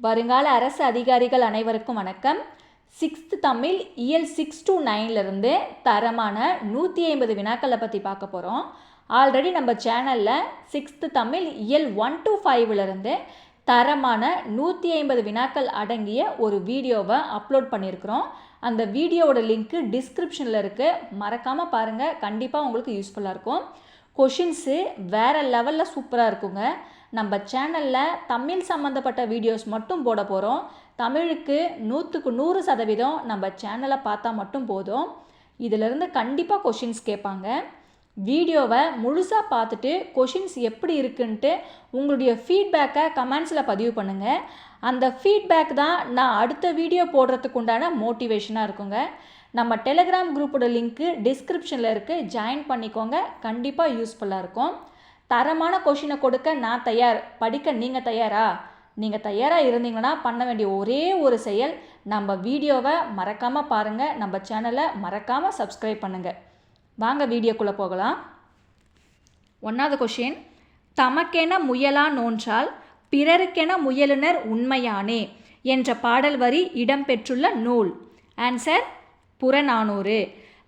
வருங்கால அரசு அதிகாரிகள் அனைவருக்கும் வணக்கம். 6th தமிழ் இயல் 6 to 9 தரமான 150 வினாக்களை பற்றி பார்க்க போகிறோம். ஆல்ரெடி நம்ம சேனலில் 6th தமிழ் இயல் 1 to 5 தரமான 150 வினாக்கள் அடங்கிய ஒரு வீடியோவை அப்லோட் பண்ணியிருக்கிறோம். அந்த வீடியோவோட லிங்க்கு டிஸ்கிரிப்ஷனில் இருக்குது, மறக்காமல் பாருங்கள், கண்டிப்பாக உங்களுக்கு யூஸ்ஃபுல்லாக இருக்கும். கொஷின்ஸு வேறு லெவலில் சூப்பராக இருக்குங்க. நம்ம சேனலில் தமிழ் சம்மந்தப்பட்ட வீடியோஸ் மட்டும் போட போகிறோம். தமிழுக்கு 100க்கு 100% நம்ம சேனலை பார்த்தா மட்டும் போதும். இதிலிருந்து கண்டிப்பாக கொஷின்ஸ் கேட்பாங்க. வீடியோவை முழுசாக பார்த்துட்டு கொஷின்ஸ் எப்படி இருக்குன்ட்டு உங்களுடைய ஃபீட்பேக்கை கமெண்ட்ஸில் பதிவு பண்ணுங்கள். அந்த ஃபீட்பேக் தான் நான் அடுத்த வீடியோ போடுறதுக்கு உண்டான மோட்டிவேஷனாக இருக்குங்க. நம்ம டெலிகிராம் குரூப்போட லிங்க்கு டிஸ்கிரிப்ஷனில் இருக்குது, ஜாயின் பண்ணிக்கோங்க, கண்டிப்பாக யூஸ்ஃபுல்லாக இருக்கும். தரமான கொஷினை கொடுக்க நான் தயார், படிக்க நீங்கள் தயாரா? நீங்கள் தயாராக இருந்தீங்கன்னா பண்ண வேண்டிய ஒரே ஒரு செயல், நம்ம வீடியோவை மறக்காமல் பாருங்கள், நம்ம சேனலை மறக்காமல் சப்ஸ்கிரைப் பண்ணுங்கள். வாங்க வீடியோக்குள்ளே போகலாம். 1வது கொஷின், தமக்கென முயலா நோன்றால் பிறருக்கென முயலுனர் உண்மையானே என்ற பாடல் வரி இடம்பெற்றுள்ள நூல். ஆன்சர் புறநானூறு.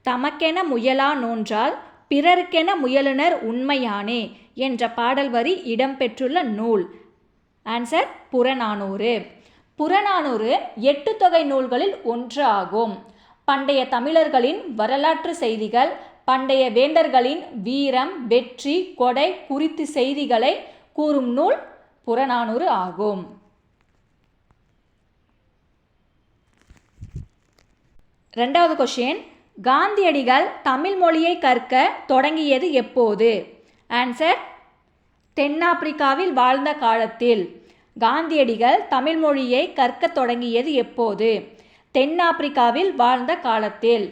தமக்கென முயலா நோன்றால் பிறருக்கென முயலுனர் உண்மையானே என்ற பாடல் வரி இடம்பெற்றுள்ள நூல். ஆன்சர் புறநானூறு. புறநானூறு 8 தொகை நூல்களில் ஒன்று ஆகும். பண்டைய தமிழர்களின் வரலாற்று செய்திகள், பண்டைய வேந்தர்களின் வீரம், வெற்றி, கொடை குறித்து செய்திகளை கூறும் நூல் புறநானூறு ஆகும். 2வது கொஷின், காந்தியடிகள் தமிழ் மொழியை கற்க தொடங்கியது எப்போது? ஆன்சர் தென்னாப்பிரிக்காவில் வாழ்ந்த காலத்தில். காந்தியடிகள் தமிழ் மொழியை கற்க தொடங்கியது எப்போது? தென்னாப்பிரிக்காவில் வாழ்ந்த காலத்தில்.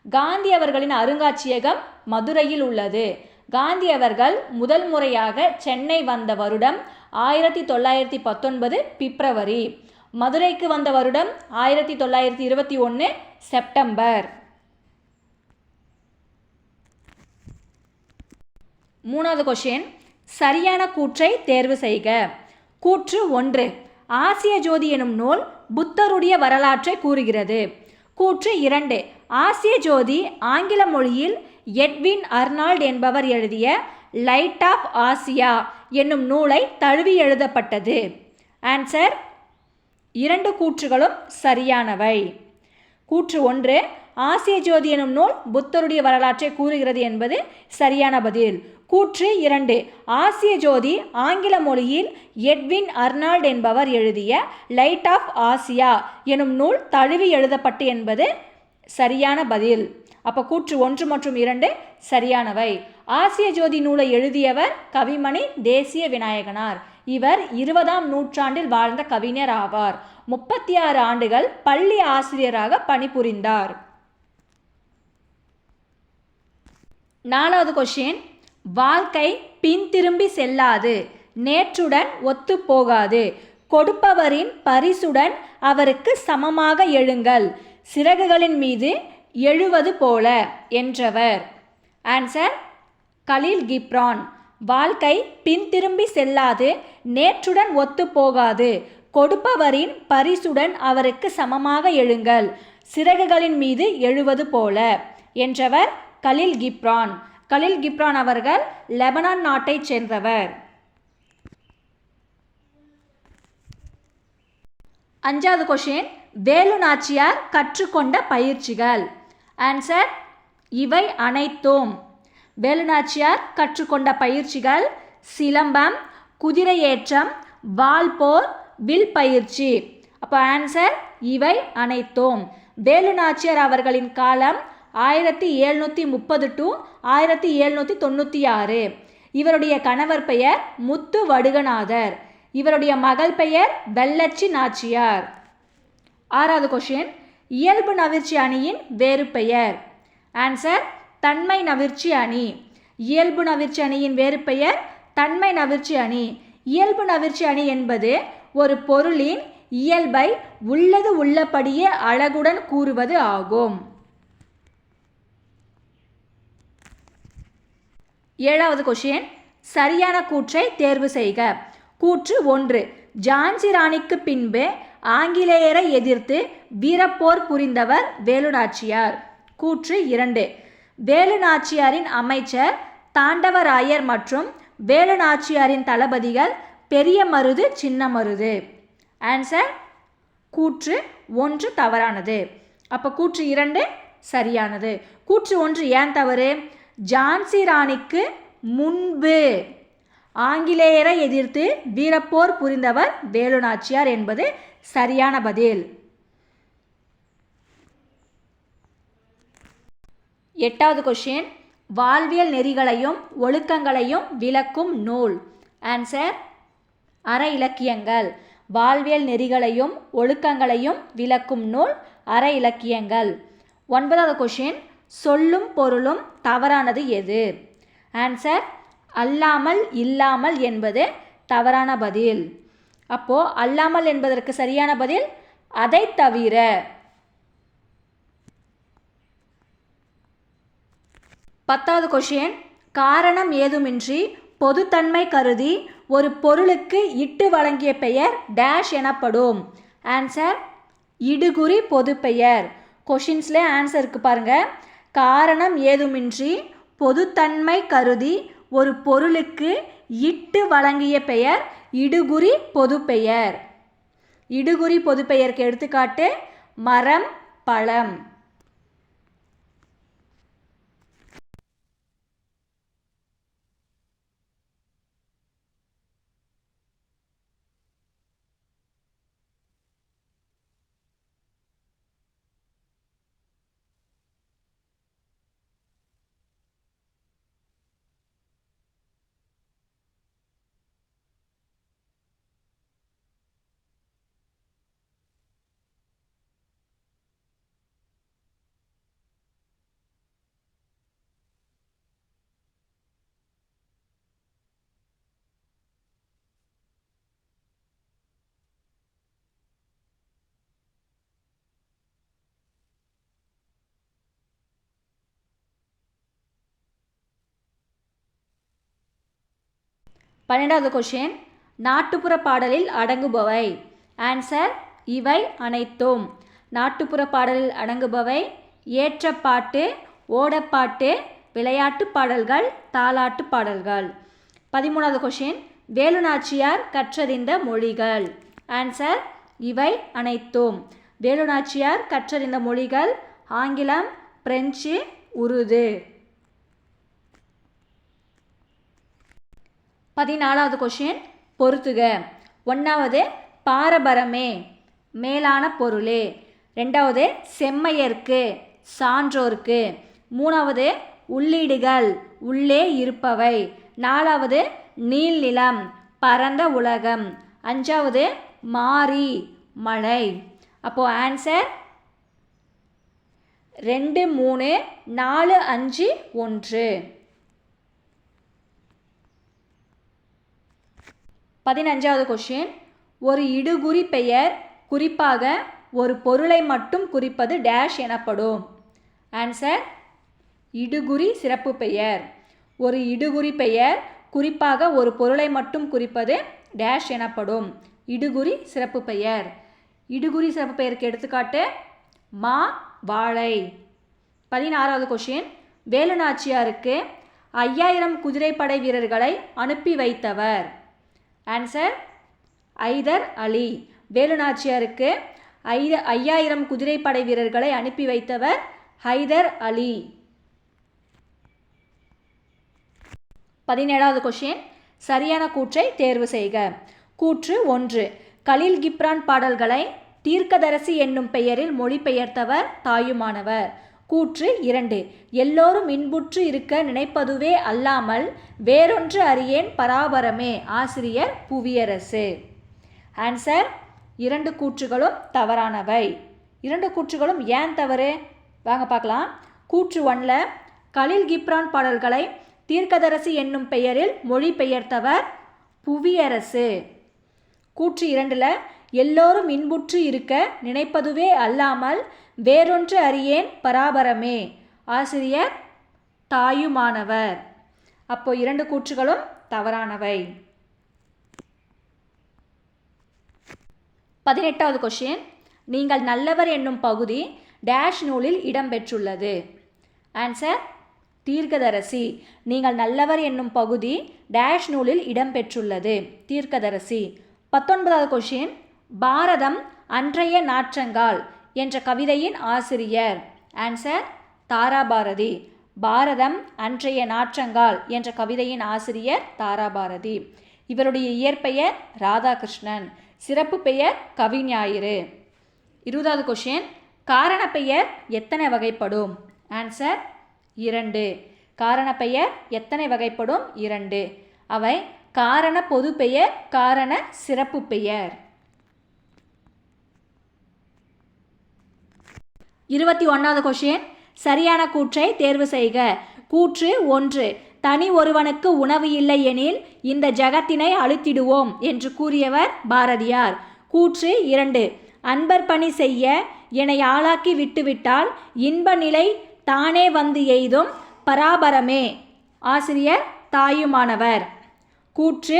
காந்தி அவர்களின் அருங்காட்சியகம் மதுரையில் உள்ளது. காந்தி அவர்கள் முதல் முறையாக சென்னை வந்த வருடம் 1919 பிப்ரவரி. மதுரைக்கு வந்த வருடம் 1921 செப்டம்பர். 3வது கொஷின், சரியான கூற்றை தேர்வு செய்க. கூற்று 1, ஆசிய ஜோதி எனும் நூல் புத்தருடைய வரலாற்றை கூறுகிறது. கூற்று 2, ஆசிய ஜோதி ஆங்கில மொழியில் எட்வின் அர்னால்ட் என்பவர் எழுதிய லைட் ஆஃப் ஆசியா என்னும் நூலை தழுவி எழுதப்பட்டது. ஆன்சர் 2 கூற்றுகளும் சரியானவை. கூற்று 1, ஆசிய ஜோதி எனும் நூல் புத்தருடைய வரலாற்றை கூறுகிறது என்பது சரியான பதில். கூற்று 2, ஆசிய ஜோதி ஆங்கில மொழியில் எட்வின் அர்னால்ட் என்பவர் எழுதிய லைட் ஆஃப் ஆசியா எனும் நூல் தழுவி எழுதப்பட்டு என்பது சரியான பதில். அப்போ கூற்று 1 மற்றும் 2 சரியானவை. ஆசிய ஜோதி நூலை எழுதியவர் கவிமணி தேசிய விநாயகனார். இவர் 20ஆம் நூற்றாண்டில் வாழ்ந்த கவிஞர் ஆவார். 36 ஆண்டுகள் பள்ளி ஆசிரியராக பணிபுரிந்தார். 4வது கொஷின், வாழ்க்கை பின்திரும்பி செல்லாது, நேற்றுடன் ஒத்து போகாது, கொடுப்பவரின் பரிசுடன் அவருக்கு சமமாக எழுங்கள், சிறகுகளின் மீது எழுவது போல என்றவர். ஆன்சர் கலீல் கிப்ரான். வாழ்க்கை பின்திரும்பி செல்லாது, நேற்றுடன் ஒத்து போகாது, கொடுப்பவரின் பரிசுடன் அவருக்கு சமமாக எழுங்கள், சிறகுகளின் மீது எழுவது போல என்றவர் கலீல் கிப்ரான். கலீல் கிப்ரான் அவர்கள் லெபனான் நாட்டைச் சேர்ந்தவர். 5வது கொஷின், வேலு நாச்சியார் கற்றுக்கொண்ட பயிற்சிகள். ஆன்சர் இவை அனைத்தும். வேலு நாச்சியார் கற்றுக்கொண்ட பயிற்சிகள் சிலம்பம், குதிரையேற்றம், வாள்போர், வில் பயிற்சி. அப்போ ஆன்சர் இவை அனைத்தும். வேலு நாச்சியார் அவர்களின் காலம் 1730 to 1796. இவருடைய கணவர் பெயர் முத்து வடுகநாதர். இவருடைய மகள் பெயர் வெள்ளச்சி நாச்சியார். 6வது கொஷின், இயல்பு நவிர்ச்சி அணியின் வேறு பெயர். ஆன்சர் தன்மை நவிர்ச்சி அணி. இயல்பு நவிர்ச்சி அணியின் வேறு பெயர் தன்மை நவிர்ச்சி அணி. இயல்பு நவிர்ச்சி அணி என்பது ஒரு பொருளின் இயல்பை உள்ளது உள்ளபடியே அழகுடன் கூறுவது ஆகும். 7வது கொஷின், சரியான கூற்றை தேர்வு செய்க. கூற்று 1, ஜான்சி ராணிக்கு பின்பு ஆங்கிலேயரை எதிர்த்து வீரப்போர் புரிந்தவர் வேலுநாச்சியார். கூற்று 2. வேலுநாச்சியாரின் அமைச்சர் தாண்டவராயர் மற்றும் வேலுநாச்சியாரின் தளபதிகள் பெரிய மருது சின்ன மருது. ஆன்சர் கூற்று 1 தவறானது. அப்போ கூற்று 2 சரியானது. கூற்று 1 ஏன் தவறு? ஜான்சி ராணிக்கு முன்பு ஆங்கிலேயரை எதிர்த்து வீரப்போர் புரிந்தவர் வேலுநாச்சியார் என்பது சரியான பதில். 8வது கொஸ்டின், வாழ்வியல் நெறிகளையும் ஒழுக்கங்களையும் விளக்கும் நூல். ஆன்சர் அற இலக்கியங்கள். வாழ்வியல் நெறிகளையும் ஒழுக்கங்களையும் விளக்கும் நூல் அற இலக்கியங்கள். 9வது கொஸ்டின், சொல்லும் பொருளும் தவறானது எது? ஆன்சர் அல்லாமல் இல்லாமல் என்பது தவறான பதில். அப்போ அல்லாமல் என்பதற்கு சரியான பதில் அதை தவிர. 10வது கொஸ்டின், காரணம் ஏதுமின்றி பொதுத்தன்மை கருதி ஒரு பொருளுக்கு இட்டு வழங்கிய பெயர் டேஷ் எனப்படும். ஆன்சர் இடுகுறி பொது பெயர். கொஷின்ஸ்ல ஆன்சருக்கு பாருங்க. காரணம் ஏதுமின்றி பொதுத்தன்மை கருதி ஒரு பொருளுக்கு இட்டு வழங்கிய பெயர் இடுகுறி பொது பெயர். இடுகுறி பொது பெயருக்கு எடுத்துக்காட்டு மரம், பழம். பன்னெண்டாவது கொஷின், நாட்டுப்புற பாடலில் அடங்குபவை. ஆன்சர் இவை அனைத்தும். நாட்டுப்புற பாடலில் அடங்குபவை ஏற்றப்பாட்டு, ஓடப்பாட்டு, விளையாட்டு பாடல்கள், தாலாட்டு பாடல்கள். 13வது கொஷின், வேலுநாச்சியார் கற்றறிந்த மொழிகள். ஆன்சர் இவை அனைத்தும். வேலுநாச்சியார் கற்றறிந்த மொழிகள் ஆங்கிலம், பிரெஞ்சு, உருது. 14வது கொஷின், பொறுத்துக. 1வது பாரபரமே, மேலான பொருளே. 2வது செம்மையர்க்கு, சான்றோர்க்கு. 3வது உள்ளீடுகள், உள்ளே இருப்பவை. 4வது நீள்நிலம், பரந்த உலகம். 5வது மாரி, மழை. அப்போ ஆன்சர் 2, 3, 4, 5, 1. 15வது கொஷின், ஒரு இடுகுறி பெயர் குறிப்பாக ஒரு பொருளை மட்டும் குறிப்பது டேஷ் எனப்படும். ஆன்சர் இடுகுறி சிறப்பு பெயர். ஒரு இடுகுறி பெயர் குறிப்பாக ஒரு பொருளை மட்டும் குறிப்பது டேஷ் எனப்படும். இடுகுறி சிறப்பு பெயர். இடுகுறி சிறப்பு பெயருக்கு எடுத்துக்காட்டு மா, வாழை. 16வது கொஷின், வேலுநாச்சியாருக்கு 5000 குதிரைப்படை வீரர்களை அனுப்பி வைத்தவர். ஆன்சர் ஐதர் அலி. வேலுநாச்சியாருக்கு 5000 குதிரைப்படை வீரர்களை அனுப்பி வைத்தவர் ஹைதர் அலி. 17வது கொஷின், சரியான கூற்றை தேர்வு செய்க. கூற்று 1, கலீல் கிப்ரான் பாடல்களை தீர்க்கதரிசி என்னும் பெயரில் மொழிபெயர்த்தவர் தாயுமானவர். கூற்று 2, எல்லோரும் இன்புற்று இருக்க நினைப்பதுவே அல்லாமல் வேறொன்று அறியேன் பராபரமே, ஆசிரியர் புவியரசு. ஆன்சர் 2 கூற்றுகளும் தவறானவை. 2 கூற்றுகளும் ஏன் தவறு வாங்க பார்க்கலாம். கூற்று 1ல கலீல் கிப்ரான் பாடல்களை தீர்க்கதரிசி என்னும் பெயரில் மொழிபெயர்த்தவர் புவியரசு. கூற்று 2ல எல்லோரும் இன்புற்று இருக்க நினைப்பதுவே அல்லாமல் வேறொன்று அறியேன் பராபரமே, ஆசிரியர் தாயுமானவர். அப்போ 2 கூற்றுகளும் தவறானவை. 18வது கொஷின், நீங்கள் நல்லவர் என்னும் பகுதி டேஷ் நூலில் இடம்பெற்றுள்ளது. ஆன்சர் தீர்க்கதரிசி. நீங்கள் நல்லவர் என்னும் பகுதி டேஷ் நூலில் இடம்பெற்றுள்ளது. தீர்க்கதரிசி. 19வது கொஷின், பாரதம் அன்றைய நாற்றங்கால் என்ற கவிதையின் ஆசிரியர். ஆன்சர் தாராபாரதி. பாரதம் அன்றைய நாற்றங்கால் என்ற கவிதையின் ஆசிரியர் தாராபாரதி. இவருடைய இயற்பெயர் ராதாகிருஷ்ணன். சிறப்பு பெயர் கவிஞாயிறு. 20வது கொஷின், காரணப்பெயர் எத்தனை வகைப்படும். ஆன்சர் 2. காரணப்பெயர் எத்தனை வகைப்படும். 2. அவை காரண பொது பெயர், காரண சிறப்பு பெயர். 21வது கொஷின், சரியான கூற்றை தேர்வு செய்க. கூற்று 1, தனி ஒருவனுக்கு உணவு இல்லை எனில் இந்த ஜகத்தினை அழித்திடுவோம் என்று கூறியவர் பாரதியார். கூற்று 2, அன்பர் பணி செய்ய என்னை ஆளாக்கி விட்டுவிட்டால் இன்ப நிலை தானே வந்து எய்தும் பராபரமே. ஆசிரியர் தாயுமானவர். கூற்று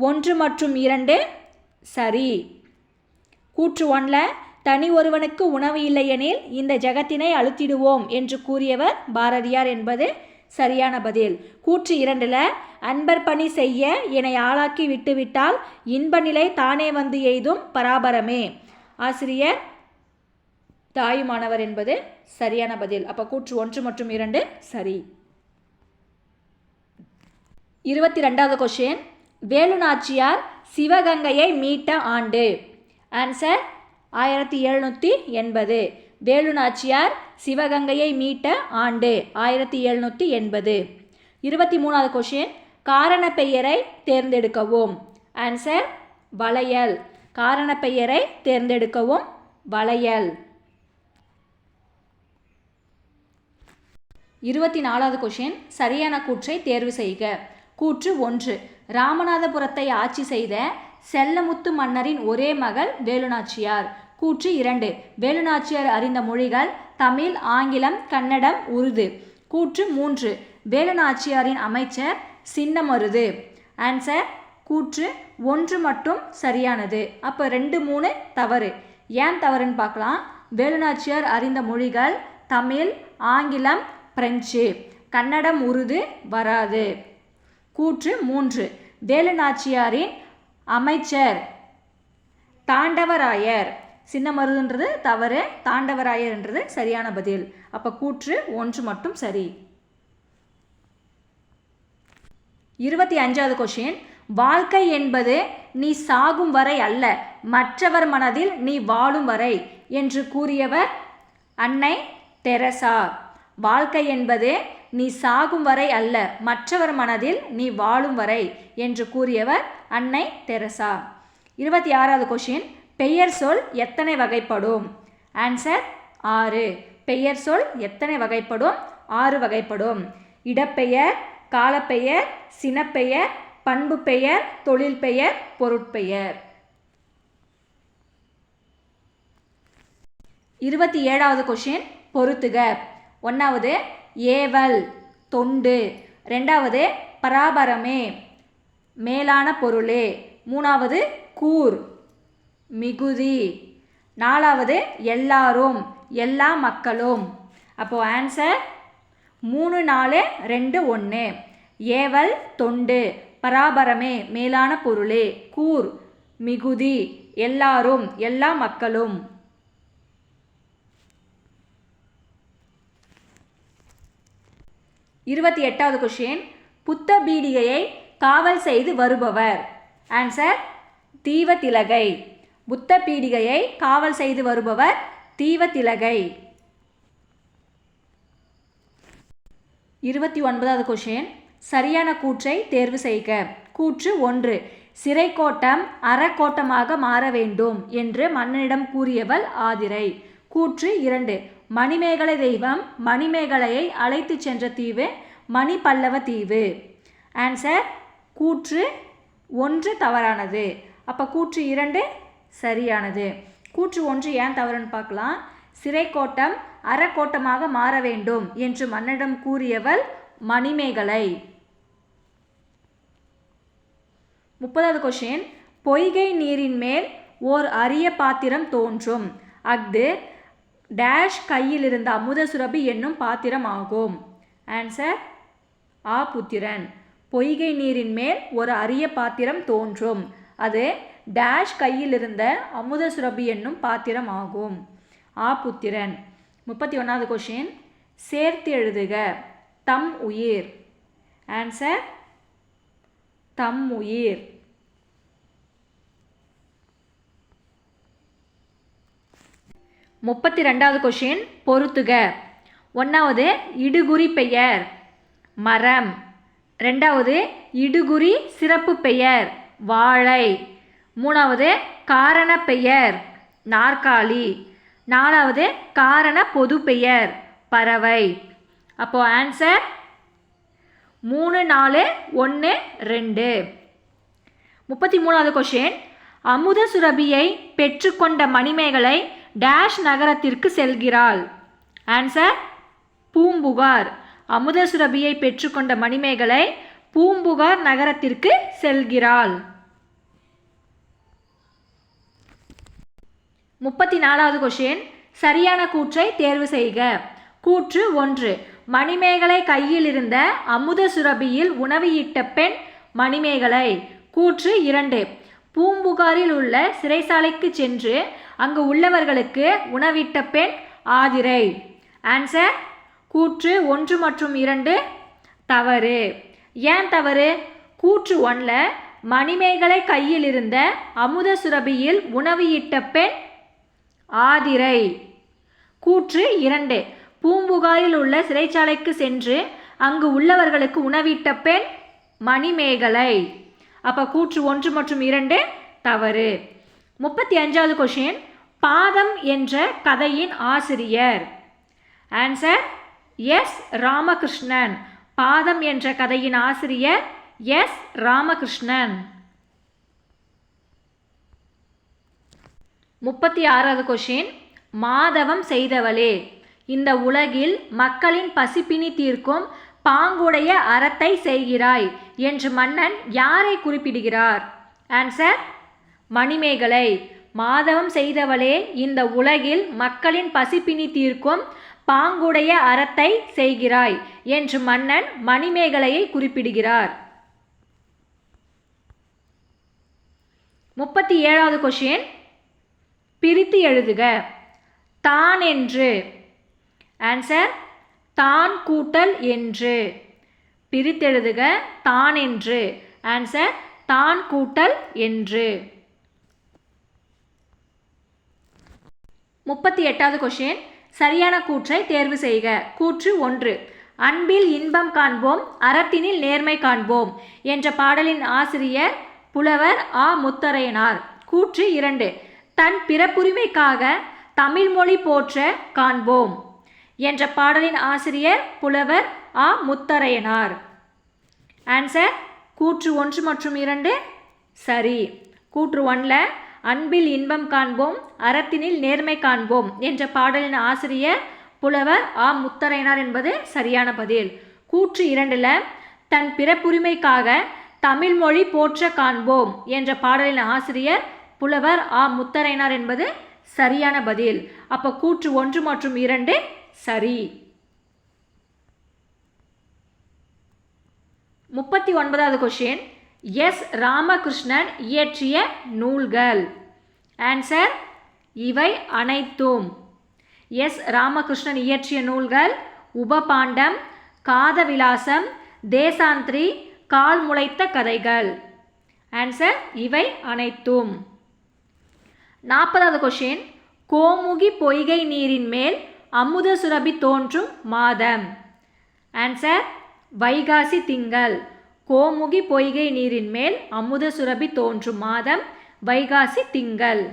1 மற்றும் 2 சரி. கூற்று 1ல் தனி ஒருவனுக்கு உணவு இல்லையெனில் இந்த ஜகத்தினை அழித்திடுவோம் என்று கூறியவர் பாரதியார் என்பது சரியான பதில். கூற்று 2ல் அன்பர் பணி செய்ய என்னை ஆளாக்கி விட்டுவிட்டால் இன்ப நிலை தானே வந்து எய்தும் பராபரமே. ஆசிரியர் தாயுமானவர் என்பது சரியான பதில். அப்போ கூற்று 1 மற்றும் 2 சரி. 22வது கொஷின், வேலு நாச்சியார் சிவகங்கையை மீட்ட ஆண்டு. ஆன்சர் 1780. வேலு நாச்சியார் சிவகங்கையை மீட்ட ஆண்டு 1780. 23வது கொஷின், காரண பெயரை தேர்ந்தெடுக்கவும். ஆன்சர் வளையல். காரண பெயரை தேர்ந்தெடுக்கவும் வளையல். 24வது கொஷின், சரியான கூற்றை தேர்வு செய்க. கூற்று 1, ராமநாதபுரத்தை ஆட்சி செய்த செல்லமுத்து மன்னரின் ஒரே மகள் வேலுநாச்சியார். கூற்று 2, வேலுநாச்சியார் அறிந்த மொழிகள் தமிழ், ஆங்கிலம், கன்னடம், உருது. கூற்று 3, வேலுநாச்சியாரின் அமைச்சர் சின்னமருது. ஆன்சர் கூற்று 1 மட்டும் சரியானது. அப்போ 2, 3 தவறு. ஏன் தவறுன்னு பார்க்கலாம். வேலுநாச்சியார் அறிந்த மொழிகள் தமிழ், ஆங்கிலம், பிரெஞ்சு, கன்னடம், உருது வராது. கூற்று 3, வேலுநாச்சியாரின் அமைச்சர் தாண்டவராயர். சின்னமருதுன்றது தவறு, தாண்டவராயர் என்றது சரியான பதில். அப்போ கூற்று 1 மட்டும் சரி. 25வது கொஷின், வாழ்க்கை என்பது நீ சாகும் வரை அல்ல, மற்றவர் மனதில் நீ வாழும் வரை என்று கூறியவர் அன்னை தெரசா. வாழ்க்கை என்பது நீ சாகும் வரை அல்ல, மற்றவர் மனதில் நீ வாழும் வரை என்று கூறியவர் அன்னை தெரசா. 26வது கொஷின், பெயர் சொல் எத்தனை வகைப்படும். ஆன்சர் 6. பெயர் சொல் எத்தனை வகைப்படும். 6 வகைப்படும். இடப்பெயர், காலப்பெயர், சினப்பெயர், பண்பு பெயர், தொழில் பெயர், பொருட்பெயர். 27வது கொஷின், பொறுத்துக. 1வது ஏவல் தொண்டு, 2வது பராபரமே மேலான பொருளே, 3வது கூர் மிகுதி, 4வது எல்லாரும் எல்லா மக்களும். அப்போ ஆன்சர் 3, 4, 2, 1. ஏவல் தொண்டு, பராபரமே மேலான பொருளே, கூர் மிகுதி, எல்லாரும் எல்லா மக்களும். 28வது கொஷின், புத்த பீடிகையை காவல் செய்து வருபவர். ஆன்சர் தீவதிலகை. புத்த பீடிகையை காவல் செய்து வருபவர் தீவதிலகை. 29வது கொஷின், சரியான கூற்றை தேர்வு செய்க. கூற்று 1, சிறைக்கோட்டம் அறக்கோட்டமாக மாற வேண்டும் என்று மன்னனிடம் கூறியவள் ஆதிரை. கூற்று 2, மணிமேகலை தெய்வம் மணிமேகலையை அழைத்து சென்ற தீவு மணிபல்லவ தீவு. ஆன்சர் கூற்று 1 தவறானது. அப்போ கூற்று 2 சரியானது. கூற்று 1 ஏன் தவறுன்னு பார்க்கலாம். சிறைக்கோட்டம் அறக்கோட்டமாக மாற வேண்டும் என்று மன்னனிடம் கூறியவள் மணிமேகலை. 30வது கொஷின், பொய்கை நீரின் மேல் ஓர் அரிய பாத்திரம் தோன்றும். அஃது டேஷ் கையில் இருந்த அமுத சுரபி என்னும் பாத்திரம் ஆகும். ஆன்சர் ஆ புத்திரன். பொய்கை நீரின் மேல் ஒரு அரிய பாத்திரம் தோன்றும். அது டேஷ் கையில் இருந்த அமுத சுரபி என்னும் பாத்திரம் ஆகும். ஆ புத்திரன். 31வது கொஷின். சேர்த்து எழுதுக. தம் உயிர். ஆன்சர் தம் உயிர். 32வது கொஷின். பொறுத்துக. 1வது இடுகுறி பெயர் மரம். 2வது இடுகுறி சிறப்பு பெயர் வாழை. 3வது காரண பெயர் நாற்காலி. 4வது காரண பொது பெயர் பறவை. அப்போ ஆன்சர் 3, 4, 1, 2. 33வது கொஷின். அமுத சுரபியை பெற்றுக்கொண்ட மணிமேகலை டேஷ் நகரத்திற்கு செல்கிறாள். ஆன்சர் பூம்புகார். அமுத சுரபியை பெற்றுக்கொண்ட மணிமேகலை பூம்புகார் நகரத்திற்கு செல்கிறாள். 34வது கொஷின். சரியான கூற்றை தேர்வு செய்க. கூற்று 1. மணிமேகலை கையில் இருந்த அமுத சுரபியில் உணவு இட்ட பெண் மணிமேகலை. கூற்று 2. பூம்புகாரில் உள்ள சிறைசாலைக்கு சென்று அங்கு உள்ளவர்களுக்கு உணவிட்ட பெண் ஆதிரை. ஆன்சர் கூற்று 1 மற்றும் 2 தவறு. ஏன் தவறு? கூற்று 1ல் மணிமேகலை கையில் இருந்த அமுத சுரபியில் உணவு இட்ட பெண் ஆதிரை. கூற்று 2. பூம்புகாரில் உள்ள சிறைச்சாலைக்கு சென்று அங்கு உள்ளவர்களுக்கு உணவிட்ட பெண் மணிமேகலை. அப்போ கூற்று 1 மற்றும் 2 தவறு. 35வது கொஷின். பாதம் என்ற கதையின் ஆசிரியர். Answer S Ramakrishnan. பாதம் என்ற கதையின் ஆசிரியர் எஸ் ராமகிருஷ்ணன். 36வது கொஷின். மாதவம் செய்தவளே. இந்த உலகில் மக்களின் பசிப்பினி தீர்க்கும் பாங்குடைய அறத்தை செய்கிறாய் என்று மன்னன் யாரை குறிப்பிடுகிறார்? ஆன்சர் மணிமேகலை. மாதவம் செய்தவளே இந்த உலகில் மக்களின் பசிப்பினி தீர்க்கும் பாங்குடைய அறத்தை செய்கிறாய் என்று மன்னன் மணிமேகலையை குறிப்பிடுகிறார். 37வது கொஷின். பிரித்து எழுதுக. தான் என்று. ஆன்சர் தான் கூட்டல் என்று. பிரித்தெழுதுக. தான் என்று. ஆன்சர் தான் கூட்டல் என்று. 38வது கொஷின். சரியான கூற்றை தேர்வு செய்க. கூற்று 1. அன்பில் இன்பம் காண்போம் அறத்தினில் நேர்மை காண்போம் என்ற பாடலின் ஆசிரியர் புலவர் ஆ முத்தரையனார். கூற்று 2. தன் பிறப்புரிமைக்காக தமிழ் மொழி போற்ற காண்போம் என்ற பாடலின் ஆசிரியர் புலவர் ஆ முத்தரையனார். ஆன்சர் கூற்று 1 மற்றும் 2 சரி. கூற்று 1ல் அன்பில் இன்பம் காண்போம் அறத்தினில் நேர்மை காண்போம் என்ற பாடலின் ஆசிரியர் புலவர் ஆ முத்தரையனார் என்பது சரியான பதில். கூற்று 2ல் தன் பிறப்புரிமைக்காக தமிழ் மொழி போற்ற காண்போம் என்ற பாடலின் ஆசிரியர் புலவர் ஆ முத்தரையனார் என்பது சரியான பதில். அப்போ கூற்று 1 மற்றும் 2 சரி. 39வது கொஷின். எஸ் ராமகிருஷ்ணன் இயற்றிய நூல்கள். ஆன்சர் இவை அனைத்தும். எஸ் ராமகிருஷ்ணன் இயற்றிய நூல்கள் உபபாண்டம், காதவிலாசம், தேசாந்திரி, கால் முளைத்த கதைகள். ஆன்சர் இவை அனைத்தும். 40வது கொஷின். கோமுகி பொய்கை நீரின் மேல் அமுத சுரபி தோன்றும் மாதம். ஆன்சர் வைகாசி திங்கள். கோமுகி பொய்கை நீரின் மேல் அமுத சுரபி தோன்றும் மாதம் வைகாசி திங்கள்.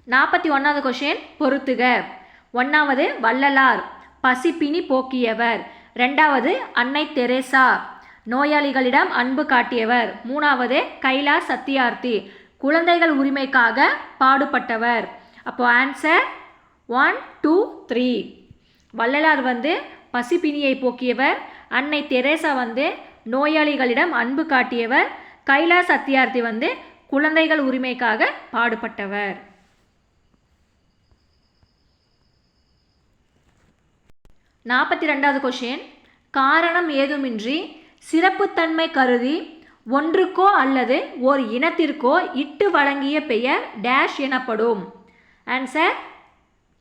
41வது கொஷின். பொறுத்துக. 1வது வள்ளலார் பசிப்பினி போக்கியவர். 2வது அன்னை தெரேசா நோயாளிகளிடம் அன்பு காட்டியவர். 3வது கைலாஷ் சத்தியார்த்தி குழந்தைகள் உரிமைக்காக பாடுபட்டவர். அப்போ ஆன்சர் 1, 2, 3. வள்ளலார் பசிப்பினியை போக்கியவர். அன்னை தெரேசா நோயாளிகளிடம் அன்பு காட்டியவர். கைலாஷ் சத்யார்த்தி வந்து குழந்தைகள் உரிமைக்காக பாடுபட்டவர். 42வது கொஷின், காரணம் ஏதுமின்றி சிறப்புத்தன்மை கருதி ஒன்றுக்கோ அல்லது ஓர் இனத்திற்கோ இட்டு வழங்கிய பெயர் டேஷ் எனப்படும். ஆன்சர்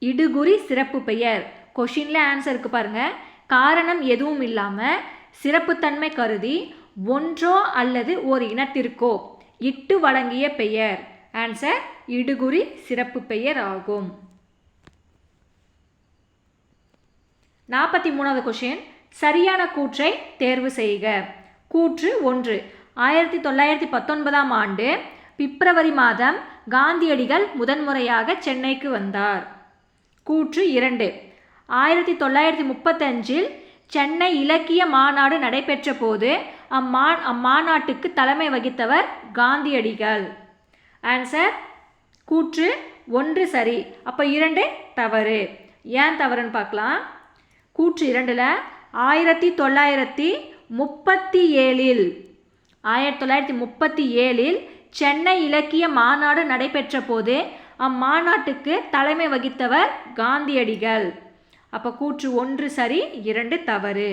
இடுகுறி சிறப்பு பெயர். கொஷினில் ஆன்சருக்கு பாருங்கள், காரணம் எதுவும் இல்லாமல் சிறப்புத்தன்மை கருதி ஒன்றோ அல்லது ஓர் இனத்திற்கோ இட்டு வழங்கிய பெயர். ஆன்சர் இடுகுறி சிறப்பு பெயர் ஆகும். 43வது கொஷின், சரியான கூற்றை தேர்வு செய்க. கூற்று 1, 1919ஆம் ஆண்டு பிப்ரவரி மாதம் காந்தியடிகள் முதன்முறையாக சென்னைக்கு வந்தார். கூற்று 2, 1935இல் சென்னை இலக்கிய மாநாடு நடைபெற்ற போது அம்மாநாட்டுக்கு தலைமை வகித்தவர் காந்தியடிகள். ஆன்சர் கூற்று 1 சரி. அப்போ 2 தவறு. ஏன் தவறுன்னு பார்க்கலாம். கூற்று 2ல் 1937இல் சென்னை இலக்கிய மாநாடு நடைபெற்ற போது அம்மாநாட்டுக்கு தலைமை வகித்தவர் காந்தியடிகள். அப்போ கூற்று 1 சரி, 2 தவறு.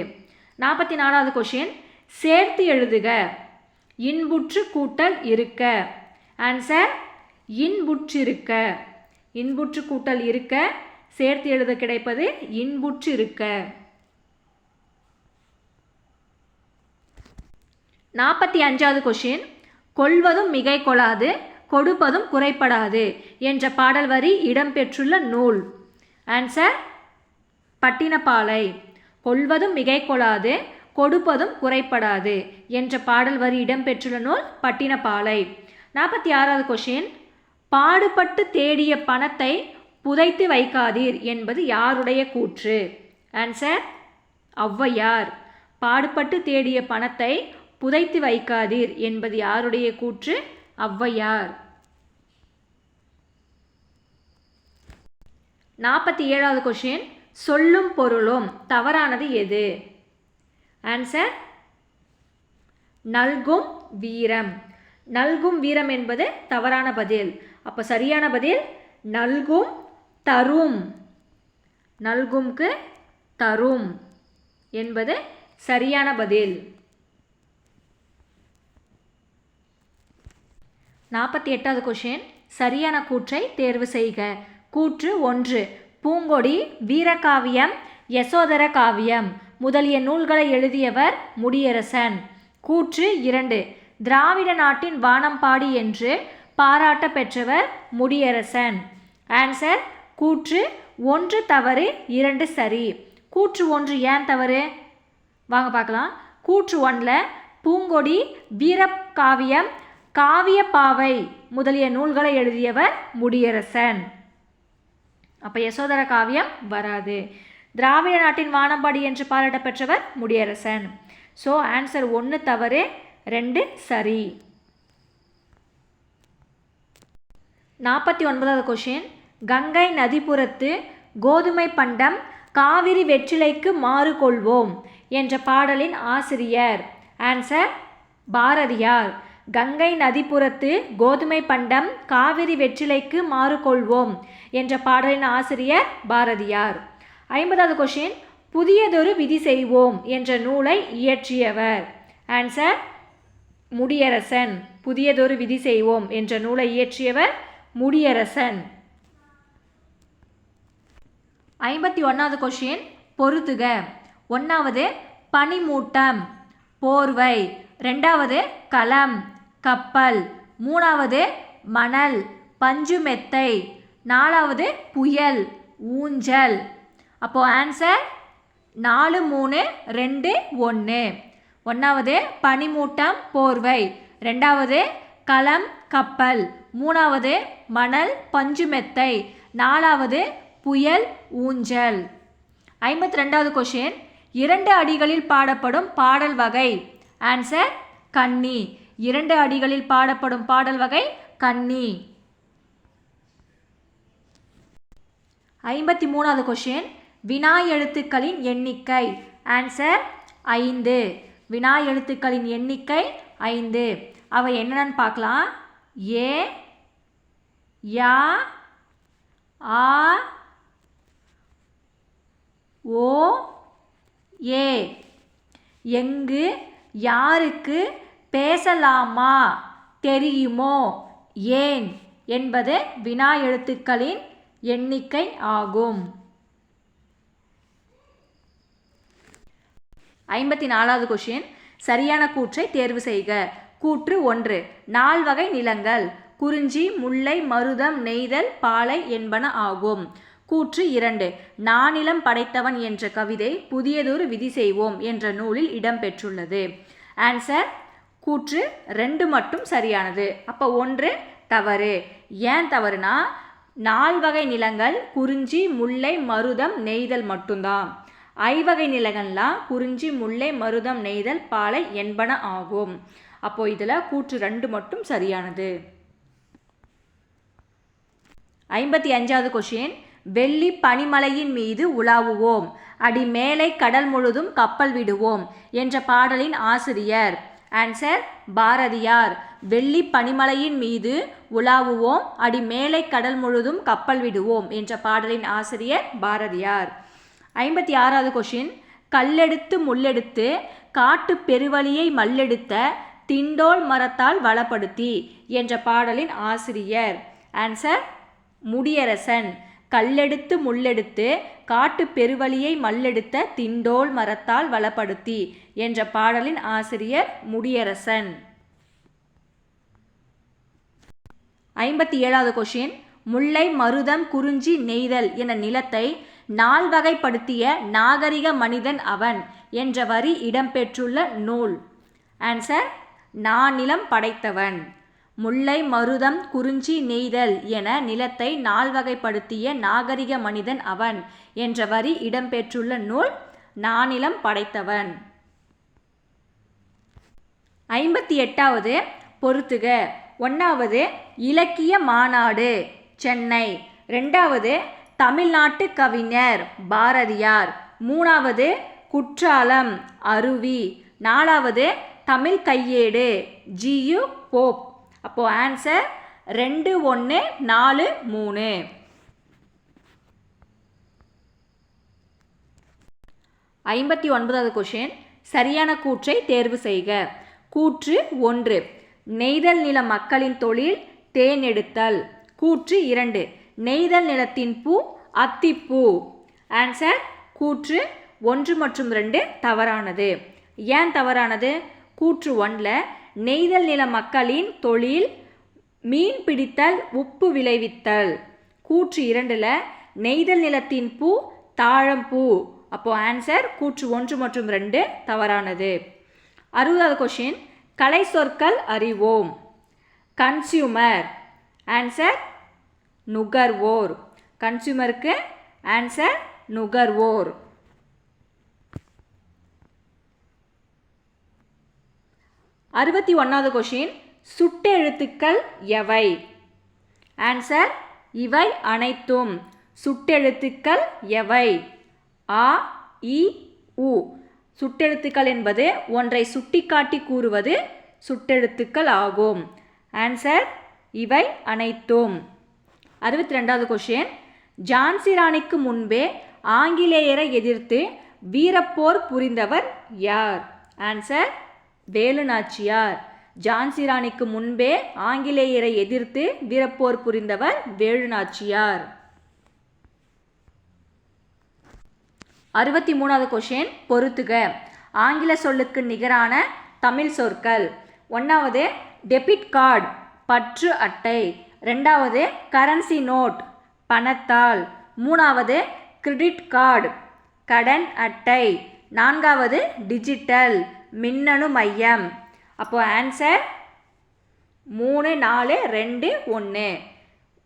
44வது கொஷின், சேர்த்து எழுதுக. இன்புற்று கூட்டல் இருக்க. ஆன்சர் இன்புற்றிருக்க. இன்புற்று கூட்டல் இருக்க, சேர்த்து எழுத கிடைப்பது இன்புற்று இருக்க. 45வது கொஷின், கொள்வதும் மிகை கொள்ளாது கொடுப்பதும் குறைப்படாது என்ற பாடல் வரி இடம்பெற்றுள்ள நூல். ஆன்சர் பட்டினப்பாலை. கொள்வதும் மிகை கொள்ளாது கொடுப்பதும் குறைப்படாது என்ற பாடல் வரி இடம்பெற்றுள்ள நூல் பட்டினப்பாலை. 46வது கொஷின், பாடுபட்டு தேடிய பணத்தை புதைத்து வைக்காதீர் என்பது யாருடைய கூற்று. ஆன்சர் ஔவையார். பாடுபட்டு தேடிய பணத்தை புதைத்து வைக்காதீர் என்பது யாருடைய கூற்று? ஔவையார். 47வது கொஷின், சொல்லும் பொருளும் தவறானது எது? ஆன்சர் நல்கும் வீரம். நல்கும் வீரம் என்பது தவறான பதில். அப்போ சரியான பதில் நல்கும் தரும். நல்கும்க்கு தரும் என்பது சரியான பதில். 48வது கொஷின், சரியான கூற்றை தேர்வு செய்க. கூற்று 1, பூங்கொடி, வீரகாவியம், யசோதர காவியம் முதலிய நூல்களை எழுதியவர் முடியரசன். கூற்று 2, திராவிட நாட்டின் வானம்பாடி என்று பாராட்ட பெற்றவர் முடியரசன். ஆன்சர் கூற்று 1 தவறு, 2 சரி. கூற்று 1 ஏன் தவறு? வாங்க பார்க்கலாம். கூற்று 1ல் பூங்கொடி, வீரகாவியம், காவியப்பாவை முதலிய நூல்களை எழுதியவர் முடியரசன். அப்போ யசோதர காவியம் வராது. திராவிட நாட்டின் வானம்பாடி என்று பாராட்ட பெற்றவர் முடியரசன். ஸோ ஆன்சர் 1 தவறு, 2 சரி. 49வது கொஷின், கங்கை நதிப்புறத்து கோதுமை பண்டம் காவிரி வெற்றிலைக்கு மாறு கொள்வோம் என்ற பாடலின் ஆசிரியர். ஆன்சர் பாரதியார். கங்கை நதிப்புறத்து கோதுமை பண்டம் காவிரி வெற்றிலைக்கு மாறு கொள்வோம் என்ற பாடலின் ஆசிரியர் பாரதியார். 50வது கொஷின், புதியதொரு விதி செய்வோம் என்ற நூலை இயற்றியவர். ஆன்சர் முடியரசன். புதியதொரு விதி செய்வோம் என்ற நூலை இயற்றியவர் முடியரசன். 51வது கொஷின், பொறுத்துக. 1வது பனிமூட்டம் போர்வை, 2வது களம் கப்பல், 3வது மணல் பஞ்சு மெத்தை, 4வது புயல் ஊஞ்சல். அப்போது ஆன்சர் 4, 3, 2, 1. 1வது பனிமூட்டம் போர்வை, 2வது களம் கப்பல், 3வது மணல் பஞ்சு மெத்தை, 4வது புயல் ஊஞ்சல். 52வது கொஷின், 2 அடிகளில் பாடப்படும் பாடல் வகை. ஆன்சர் கன்னி. 2 அடிகளில் பாடப்படும் பாடல் வகை கன்னி. 53வது கொஷின், வினா எழுத்துக்களின் எண்ணிக்கை. ஆன்சர் 5. வினா எழுத்துக்களின் எண்ணிக்கை 5. அவை என்னென்னு பார்க்கலாம். ஏ, யா, ஆ, ஓ, ஏ. எங்கு யாருக்கு பேசலாமா தெரியுமோ ஏன் என்பது வினா எழுத்துக்களின் எண்ணிக்கை ஆகும். 54வது கொஷின். சரியான கூற்றை தேர்வு செய்க. கூற்று 1. 4 வகை நிலங்கள் குறிஞ்சி, முல்லை, மருதம், நெய்தல், பாலை என்பன ஆகும். கூற்று 2. நானிலம் படைத்தவன் என்ற கவிதை புதியதொரு விதி செய்வோம் என்ற நூலில் இடம்பெற்றுள்ளது. ஆன்சர் கூற்று 2 மட்டும் சரியானது. அப்போ 1 தவறு. ஏன் தவறுனா 4 வகை நிலங்கள் குறிஞ்சி, முல்லை, மருதம், நெய்தல் மட்டும்தான். ஐவகை நிலங்கள்லாம் குறிஞ்சி, முல்லை, மருதம், நெய்தல், பாலை என்பன ஆகும். அப்போ இதில் கூற்று 2 மட்டும் சரியானது. 55வது கொஷின். வெள்ளி பனிமலையின் மீது உலாவுவோம், அடி மேலை கடல் முழுதும் கப்பல் விடுவோம் என்ற பாடலின் ஆசிரியர். ஆன்சர் பாரதியார். வெள்ளி பனிமலையின் மீது உலாவுவோம், அடி மேலை கடல் முழுதும் கப்பல் விடுவோம் என்ற பாடலின் ஆசிரியர் பாரதியார். 56வது கொஷின். கல்லெடுத்து முள்ளெடுத்து காட்டு பெருவழியை மல்லெடுத்த திண்டோல் மரத்தால் வளப்படுத்தி என்ற பாடலின் ஆசிரியர். ஆன்சர் முடியரசன். கல்லெடுத்து முள்ளெடுத்து காட்டு பெருவழியை மல்லெடுத்த திண்டோல் மரத்தால் வளப்படுத்தி என்ற பாடலின் ஆசிரியர் முடியரசன். 57வது கொஷின். முல்லை, மருதம், குறிஞ்சி, நெய்தல் என நிலத்தை 4 வகைப்படுத்திய நாகரிக மனிதன் அவன் என்ற வரி இடம்பெற்றுள்ள நூல். ஆன்சர் நானிலம் படைத்தவன். முல்லை, மருதம், குறிஞ்சி, நெய்தல் என நிலத்தை 4 வகைப்படுத்திய நாகரிக மனிதன் அவன் என்ற வரி இடம்பெற்றுள்ள நூல் நானிலம் படைத்தவன். 58வது பொறுத்துக. 1வது இலக்கிய மாநாடு சென்னை. 2வது தமிழ்நாட்டு கவிஞர் பாரதியார். 3வது குற்றாலம் அருவி. 4வது தமிழ் கையேடு ஜியு போப். அப்போ ஆன்சர் 2, 1, 4, 3. 59வது கொஷின். சரியான கூற்றை தேர்வு செய்க. கூற்று 1. நெய்தல் நில மக்களின் தொழில் தேன் எடுத்தல். கூற்று 2. நெய்தல் நிலத்தின் பூ அத்திப்பூ. ஆன்சர் கூற்று 1 மற்றும் 2 தவறானது. ஏன் தவறானது? கூற்று 1ல் நெய்தல் நில மக்களின் தொழில் மீன் பிடித்தல், உப்பு விளைவித்தல். கூற்று 2ல் நெய்தல் நிலத்தின் பூ தாழம்பூ. அப்போ ஆன்சர் கூற்று 1 மற்றும் 2 தவறானது. 60வது கொஷின். கலை சொற்கள் அறிவோம். கன்சியூமர். ஆன்சர் நுகர்வோர். கன்சியூமருக்கு ஆன்சர் நுகர்வோர். 61வது கொஷின். சுட்டெழுத்துக்கள் எவை? ஆன்சர் இவை அனைத்தும். சுட்டெழுத்துக்கள் எவை? ஆ, இ, உ. சுட்டெழுத்துக்கள் என்பது ஒன்றை சுட்டிக்காட்டி கூறுவது சுட்டெழுத்துக்கள் ஆகும். ஆன்சர் இவை அனைத்தும். 62வது கொஷின். ஜான்சி ராணிக்கு முன்பே ஆங்கிலேயரை எதிர்த்து வீரப்போர் புரிந்தவர் யார்? ஆன்சர் வேலு நாச்சியார். ஜான்சி ராணிக்கு முன்பே ஆங்கிலேயரை எதிர்த்து வீரப்போர் புரிந்தவர் வேலு நாச்சியார். 63வது கொஷின். பொறுத்துக. ஆங்கில சொல்லுக்கு நிகரான தமிழ் சொற்கள். 1வது டெபிட் கார்டு பற்று அட்டை. 2வது கரன்சி நோட் பணத்தாள். 3வது கிரெடிட் கார்டு கடன் அட்டை. 4வது டிஜிட்டல் மின்னணு மையம். அப்போ ஆன்சர் 3, 4, 2, 1.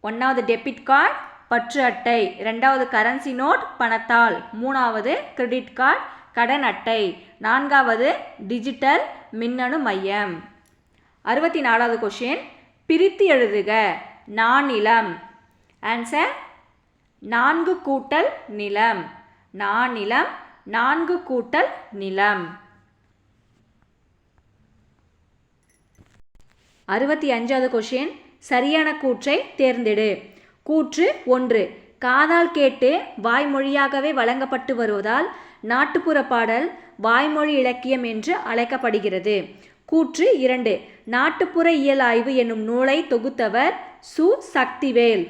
1வது டெபிட் கார்டு பற்று அட்டை. 2வது கரன்சி நோட் பணத்தாள். 3வது கிரெடிட் கார்டு கடன் அட்டை. 4வது டிஜிட்டல் மின்னணு மையம். 64வது கொஷின். பிரித்து எழுதுக. நானிலம். ஆன்சர் 4 கூட்டல் நிலம். நானிலம் 4 கூட்டல் நிலம். 65வது கொஷின், சரியான கூற்றை தேர்ந்தெடு. கூற்று 1, காதால் கேட்டு வாய்மொழியாகவே வழங்கப்பட்டு வருவதால் நாட்டுப்புற பாடல் வாய்மொழி இலக்கியம் என்று அழைக்கப்படுகிறது. கூற்று 2, நாட்டுப்புற இயல் ஆய்வு என்னும் நூலை தொகுத்தவர் சு. சக்திவேல்.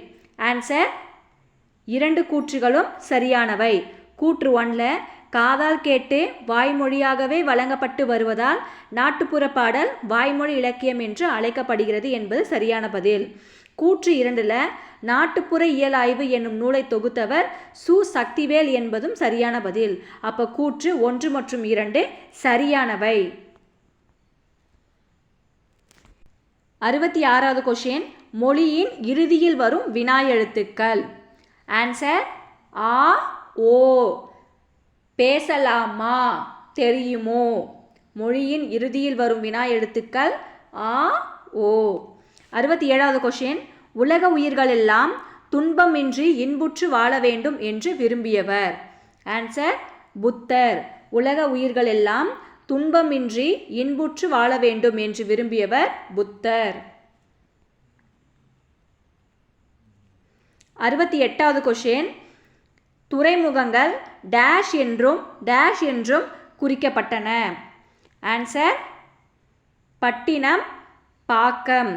ஆன்சர் 2 கூற்றுகளும் சரியானவை. கூற்று 1ல் காதால் கேட்டு வாய்மொழியாகவே வழங்கப்பட்டு வருவதால் நாட்டுப்புற பாடல் வாய்மொழி இலக்கியம் என்று அழைக்கப்படுகிறது என்பது சரியான பதில். கூற்று 2ல் நாட்டுப்புற இயல் ஆய்வு என்னும் நூலை தொகுத்தவர் சு. சக்திவேல் என்பதும் சரியான பதில். அப்போ கூற்று 1 மற்றும் 2 சரியானவை. 66வது கொஷின், மொழியின் இறுதியில் வரும் வினா எழுத்துக்கள். ஆன்சர் ஆ, ஓ. பேசலாமா, தெரியுமோ. மொழியின் இறுதியில் வரும் வினா எழுத்துக்கள் ஆ, ஓ. 67வது கொஷின், உலக உயிர்கள் எல்லாம் துன்பமின்றி இன்புற்று வாழ வேண்டும் என்று விரும்பியவர். ஆன்சர் புத்தர். உலக உயிர்கள் எல்லாம் துன்பமின்றி இன்புற்று வாழ வேண்டும் என்று விரும்பியவர் புத்தர். 68வது கொஷின், துறைமுகங்கள் டேஷ் என்றும் டேஷ் என்றும் குறிக்கப்பட்டன. ஆன்சர் பட்டினம், பாக்கம்.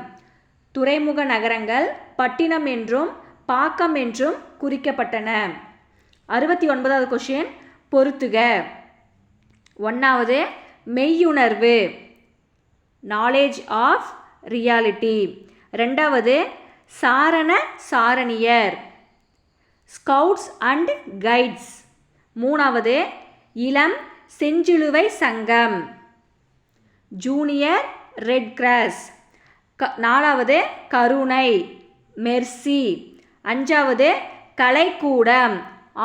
துறைமுக நகரங்கள் பட்டினம் என்றும் பாக்கம் என்றும் குறிக்கப்பட்டன. 69வது கொஷின், பொறுத்துக. 1வது மெய்யுணர்வு, நாலேஜ் ஆஃப் ரியாலிட்டி. 2வது சாரண சாரணியர், ஸ்கவுட்ஸ் அண்ட் கைட்ஸ். 3வது இளம் செஞ்சிலுவை சங்கம், ஜூனியர் ரெட் கிராஸ். 4வது கருணை, மெர்சி. 5வது கலைக்கூடம்,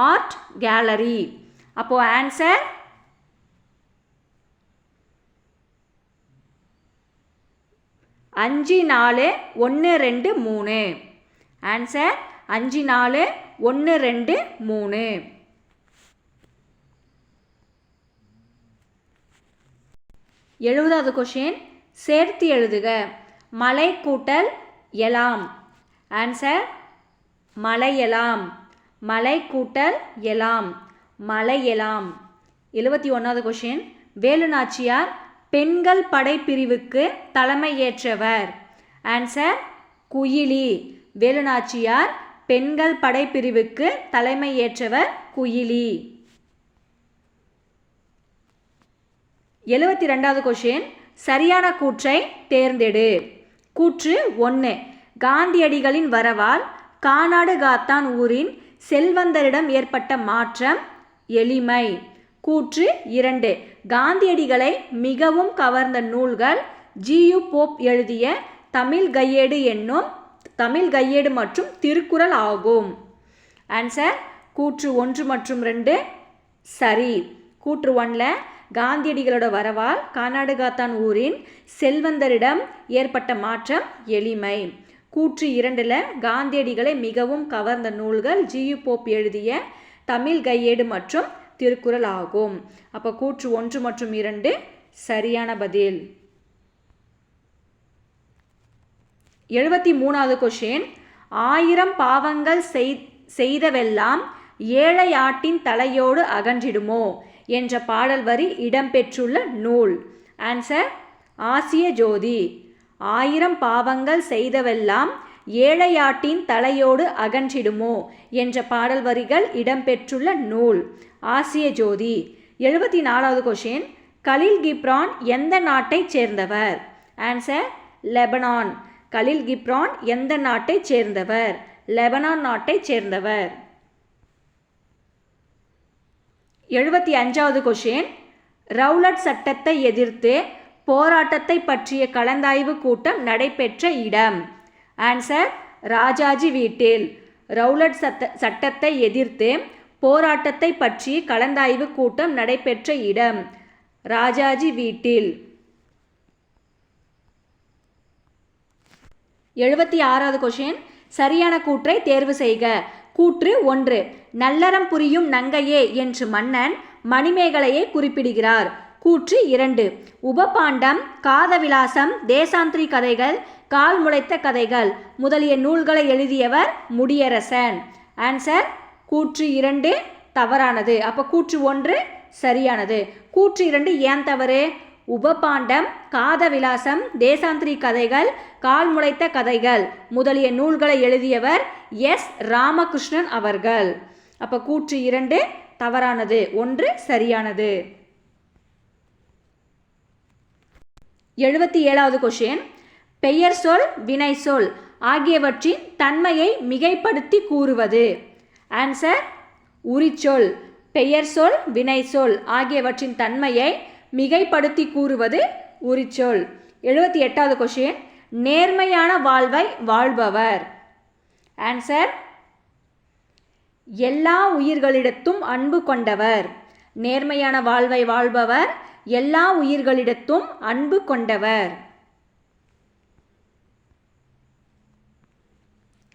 ஆர்ட் கேலரி. அப்போ ஆன்சர் 5, 4, 1, 2, 3. ஆன்சர் 5, 4, 1, 2, 3. 70வது கொஷின், சேர்த்து எழுதுக. மலை கூட்டல் எலாம். ஆன்சர் மலையலாம். மலை கூட்டல் எலாம், மலையலாம். 71வது கொஷின், வேலுநாச்சியார் பெண்கள் படைப்பிரிவுக்கு தலைமை ஏற்றவர். ஆன்சர் குயிலி. வேலுநாச்சியார் பெண்கள் படைப்பிரிவுக்கு தலைமை ஏற்றவர் குயிலி. 72வது கொஷின், சரியான கூற்றை தேர்ந்தெடு. கூற்று 1, காந்தியடிகளின் வரவால் கானாடு காத்தான் ஊரின் செல்வந்தரிடம் ஏற்பட்ட மாற்றம் எளிமை. கூற்று 2, காந்தியடிகளை மிகவும் கவர்ந்த நூல்கள் ஜி.யு. போப் எழுதிய தமிழ் கையேடு மற்றும் திருக்குறள் ஆகும். ஆன்சர் கூற்று 1 மற்றும் 2 சரி. கூற்று 1ல் காந்தியடிகளோட வரவால் கானாடு காத்தான் ஊரின் செல்வந்தரிடம் ஏற்பட்ட மாற்றம் எளிமை. கூற்று 2ல் காந்தியடிகளை மிகவும் கவர்ந்த நூல்கள் ஜி.யு. போப் எழுதிய தமிழ் கையேடு மற்றும் திருக்குறள் ஆகும். அப்போ கூற்று 1 மற்றும் 2 சரியான பதில். 73வது கொஷின், 1000 பாவங்கள் செய்தவெல்லாம் ஏழை ஆட்டின் தலையோடு அகன்றிடுமோ என்ற பாடல் வரி இடம்பெற்றுள்ள நூல். ஆன்சர் ஆசிய ஜோதி. 1000 பாவங்கள் செய்தவெல்லாம் ஏழையாட்டின் தலையோடு அகன்றிடுமோ என்ற பாடல் வரிகள் இடம்பெற்றுள்ள நூல் ஆசிய ஜோதி. 74வது கொஷின், கலீல் கிப்ரான் எந்த நாட்டைச் சேர்ந்தவர்? Answer Lebanon. கலீல் கிப்ரான் எந்த நாட்டைச் சேர்ந்தவர்? லெபனான் நாட்டைச் சேர்ந்தவர். 75வது கொஷின், ரவுலட் சட்டத்தை எதிர்த்து போராட்டத்தை பற்றிய கலந்தாய்வு கூட்டம் நடைபெற்ற இடம். ஆன்சர் ராஜாஜி வீட்டில். ரவுலட் சட்டத்தை எதிர்த்து போராட்டத்தை பற்றி கலந்தாய்வு கூட்டம் நடைபெற்ற இடம் ராஜாஜி வீட்டில். 76வது கொஷின், சரியான கூற்றை தேர்வு செய்க. கூற்று 1, நல்லறம் புரியும் நங்கையே என்று மன்னன் மணிமேகலையை குறிப்பிடுகிறார். கூற்று 2 உபபாண்டம், காதவிலாசம், தேசாந்திரி கதைகள், கால் முளைத்த கதைகள் முதலிய நூல்களை எழுதியவர் முடியரசன். ஆன்சர் கூற்று 2 தவறானது. அப்போ கூற்று 1 சரியானது. கூற்று 2 ஏன் தவறு? உபபாண்டம், காதவிலாசம், தேசாந்திரி கதைகள், கால் முளைத்த கதைகள் முதலிய நூல்களை எழுதியவர் எஸ் ராமகிருஷ்ணன் அவர்கள். அப்போ கூற்று 2 தவறானது, 1 சரியானது. 77வது கொஷின். பெயர் சொல், வினை சொல் ஆகியவற்றின் தன்மையை மிகைப்படுத்தி கூறுவது. ஆன்சர் உரிச்சொல். பெயர் சொல், வினை சொல் ஆகியவற்றின் தன்மையை மிகைப்படுத்தி கூறுவது உரிச்சொல். 78வது கொஷின். நேர்மையான வாழ்வை வாழ்பவர். ஆன்சர் எல்லா உயிர்களிடத்தும் அன்பு கொண்டவர். நேர்மையான வாழ்வை வாழ்பவர் எல்லா உயிர்களிடத்தும் அன்பு கொண்டவர்.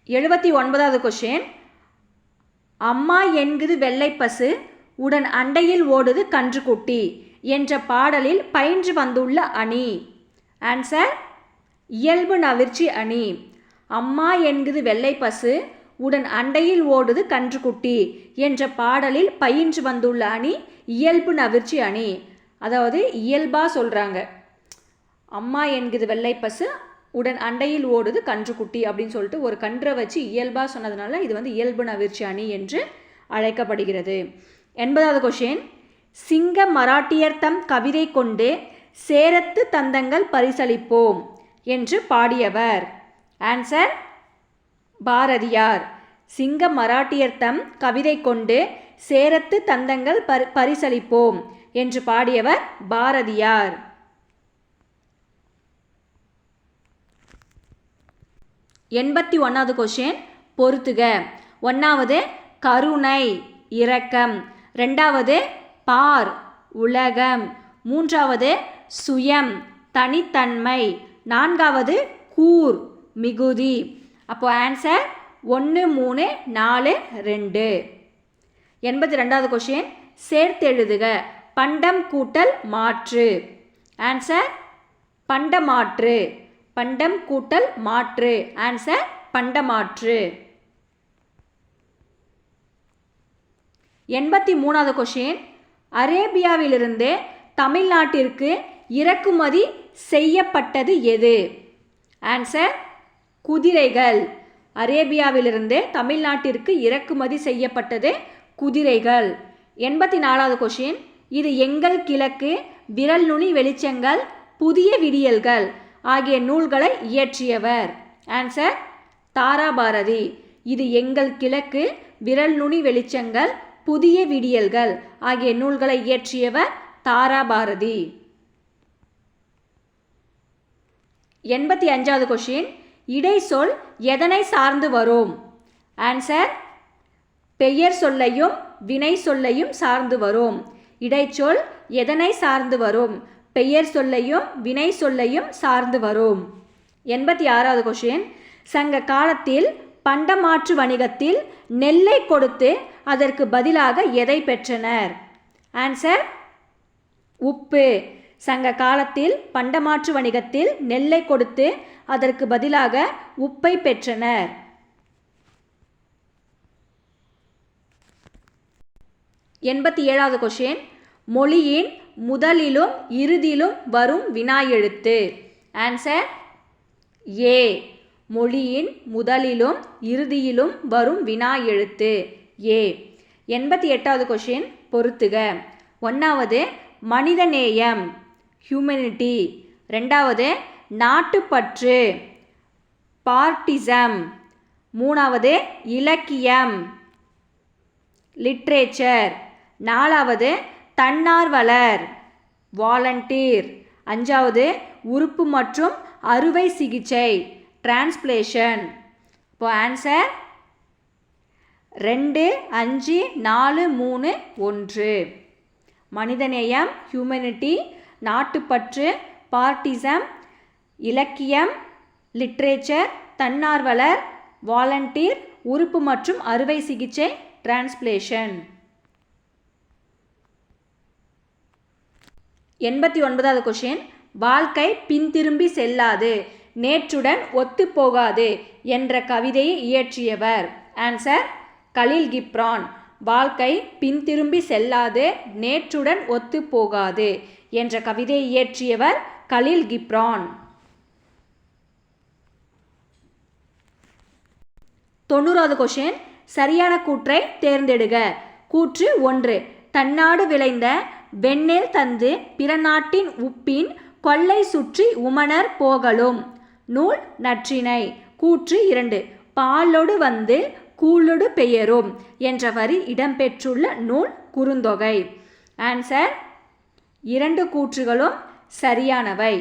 79வது கொஷின். அம்மா என்குது வெள்ளைப்பசு, உடன் அண்டையில் ஓடுது கன்றுக்குட்டி என்ற பாடலில் பயின்று வந்துள்ள அணி. ஆன்சர் இயல்பு நவிர்ச்சி அணி. அம்மா என்குது வெள்ளைப்பசு, உடன் அண்டையில் ஓடுது கன்றுக்குட்டி என்ற பாடலில் பயின்று வந்துள்ள அணி இயல்பு நவிர்ச்சி அணி. அதாவது இயல்பாக சொல்கிறாங்க. அம்மா என்குது வெள்ளைப்பசு, உடன் அண்டையில் ஓடுது கன்றுக்குட்டி அப்படின்னு சொல்லிட்டு ஒரு கன்றை வச்சு இயல்பாக சொன்னதுனால இது வந்து இயல்பு நவிர்ச்சி அணி என்று அழைக்கப்படுகிறது. 80வது கொஷின். சிங்க மராட்டியர் தம் கவிதை கொண்டு சேரத்து தந்தங்கள் பரிசளிப்போம் என்று பாடியவர். ஆன்சர் பாரதியார். சிங்க மராட்டியர் தம் கவிதை கொண்டு சேரத்து தந்தங்கள் பரிசளிப்போம் என்று பாடியவர் பாரதியார். 81வது கொஷின். பொறுத்துக. 1வது கருணை, இரக்கம். 2வது பார், உலகம். 3வது சுயம், தனித்தன்மை. 4வது கூர், மிகுதி. அப்போ ஆன்சர் 1, 3, 4, 2. 82வது கொஷின். சேர்த்தெழுதுக. பண்டம் கூட்டல் மாற்று. ஆன்சர் பண்டமாற்று. பண்டம் கூட்டல் மாற்று. ஆன்சர் பண்டமாற்று. 83வது கொஷின். அரேபியாவிலிருந்து தமிழ்நாட்டிற்கு இறக்குமதி செய்யப்பட்டது எது? ஆன்சர் குதிரைகள். அரேபியாவிலிருந்து தமிழ்நாட்டிற்கு இறக்குமதி செய்யப்பட்டது குதிரைகள். 84வது கொஷின். இது எங்கள் கிழக்கு, விரல் நுனி வெளிச்சங்கள், புதிய விடியல்கள் ஆகிய நூல்களை இயற்றியவர். ஆன்சர் தாராபாரதி. இது எங்கள் கிழக்கு, விரல் நுனி வெளிச்சங்கள், புதிய விடியல்கள் ஆகிய நூல்களை இயற்றியவர் தாராபாரதி. 85வது கொஷின். இடைச்சொல் எதனை சார்ந்து வரும்? ஆன்சர் பெயர் சொல்லையும் வினை சொல்லையும் சார்ந்து வரும். இடைச்சொல் எதனை சார்ந்து வரும்? பெயர் சொல்லையும் வினை சொல்லையும் சார்ந்து வரும். 86வது கொஷின். சங்க காலத்தில் பண்டமாற்று வணிகத்தில் நெல்லை கொடுத்து அதற்கு பதிலாக எதை பெற்றனர்? ஆன்சர் உப்பு. சங்க காலத்தில் பண்டமாற்று வணிகத்தில் நெல்லை கொடுத்து அதற்கு பதிலாக உப்பை பெற்றனர். 87வது கொஷின். மொழியின் முதலிலும் இறுதியிலும் வரும் வினா எழுத்து. Answer A. மொழியின் முதலிலும் இறுதியிலும் வரும் வினா எழுத்து ஏ. 88வது கொஷின். பொறுத்துக. 1வது மனிதநேயம், ஹியூமனிட்டி. 2வது நாட்டுப்பற்று, பார்ட்டிசம். 3வது இலக்கியம், லிட்ரேச்சர். 4வது தன்னார்வலர், வாலண்டியர். 5வது உறுப்பு மற்றும் அறுவை சிகிச்சை, டிரான்ஸ்பிளேஷன். இப்போ ஆன்சர் 2, 5, 4, 3, 1. மனிதநேயம், ஹியூமனிட்டி, நாட்டுப்பற்று, பார்ட்டிசம், இலக்கியம், லிட்ரேச்சர், தன்னார்வலர், வாலண்டியர், உறுப்பு மற்றும் அறுவை சிகிச்சை, டிரான்ஸ்பிளேஷன். 89வது கொஷின், வாழ்க்கை பின்திரும்பி செல்லாது, நேற்றுடன் ஒத்துப்போகாது என்ற கவிதையை இயற்றியவர். ஆன்சர் கலீல் கிப்ரான். வாழ்க்கை பின்திரும்பி செல்லாது, நேற்றுடன் ஒத்துப்போகாது என்ற கவிதையை இயற்றியவர் கலீல் கிப்ரான். 90வது கொஷின், சரியான கூற்றை தேர்ந்தெடுக. கூற்று 1, தன்னாடு விளைந்த வெண்ணெல் தந்து பிற நாட்டின் உப்பின் கொள்ளை சுற்றி உமணர் போகலும். நூல் நற்றிணை. கூற்று 2, பாலொடு வந்து கூழொடு பெயரும் என்ற வரி இடம்பெற்றுள்ள நூல் குறுந்தொகை. ஆன்சர் 2 கூற்றுகளும் சரியானவை.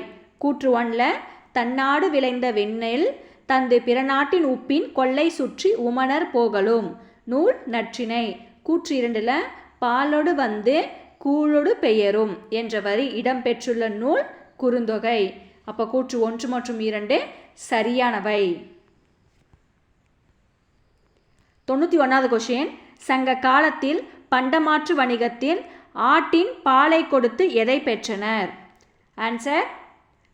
கூற்று 1ல் தன்னாடு விளைந்த வெண்ணெல் தந்து பிற நாட்டின் உப்பின் கொள்ளை சுற்றி உமணர் போகலும், நூல் நற்றிணை. கூற்று 2ல் பாலொடு வந்து கூழொடு பெயரும் என்ற வரி இடம்பெற்றுள்ள நூல் குறுந்தொகை. அப்போ கூற்று 1 மற்றும் 2 சரியானவை. 91வது கொஷின், சங்க காலத்தில் பண்டமாற்று வணிகத்தில் ஆட்டின் பாலை கொடுத்து எதை பெற்றனர்? ஆன்சர்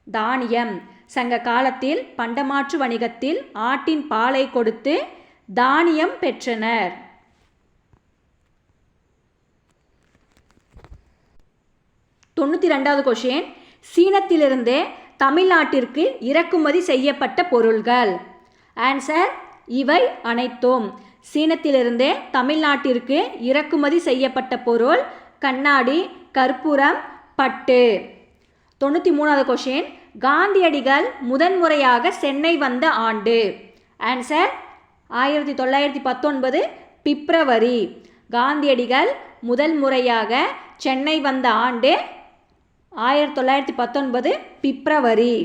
தானியம். சங்க காலத்தில் பண்டமாற்று வணிகத்தில் ஆட்டின் பாலை கொடுத்து தானியம் பெற்றனர். 92வது கொஷின், சீனத்திலிருந்து தமிழ்நாட்டிற்கு இறக்குமதி செய்யப்பட்ட பொருள்கள். ஆன்சர் இவை அனைத்தும். சீனத்திலிருந்து தமிழ்நாட்டிற்கு இறக்குமதி செய்யப்பட்ட பொருள் கண்ணாடி, கற்பூரம், பட்டு. 93வது கொஷின், காந்தியடிகள் முதன்முறையாக சென்னை வந்த ஆண்டு. ஆன்சர் 1919 பிப்ரவரி. காந்தியடிகள் முதல் முறையாக சென்னை வந்த ஆண்டு 1919 பிப்ரவரி.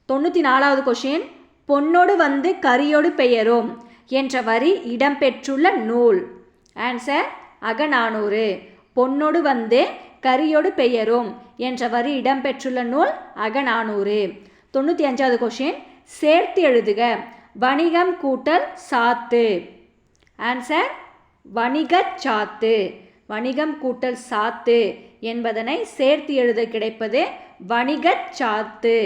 94வது கொஷின், பொன்னோடு வந்து கரியோடு பெயரும் என்ற வரி இடம்பெற்றுள்ள நூல். ஆன்சர் அகநானூறு. பொன்னோடு வந்து கரியோடு பெயரும் என்ற வரி இடம்பெற்றுள்ள நூல் அகநானூறு. 95வது கொஷின், சேர்த்து எழுதுக. வணிகம் கூட்டல் சாத்து. ஆன்சர் வணிகச் சாத்து. வணிகம் கூட்டல் சாத்து என்பதனை சேர்த்து எழுத கிடைப்பது வணிகச் சாத்து.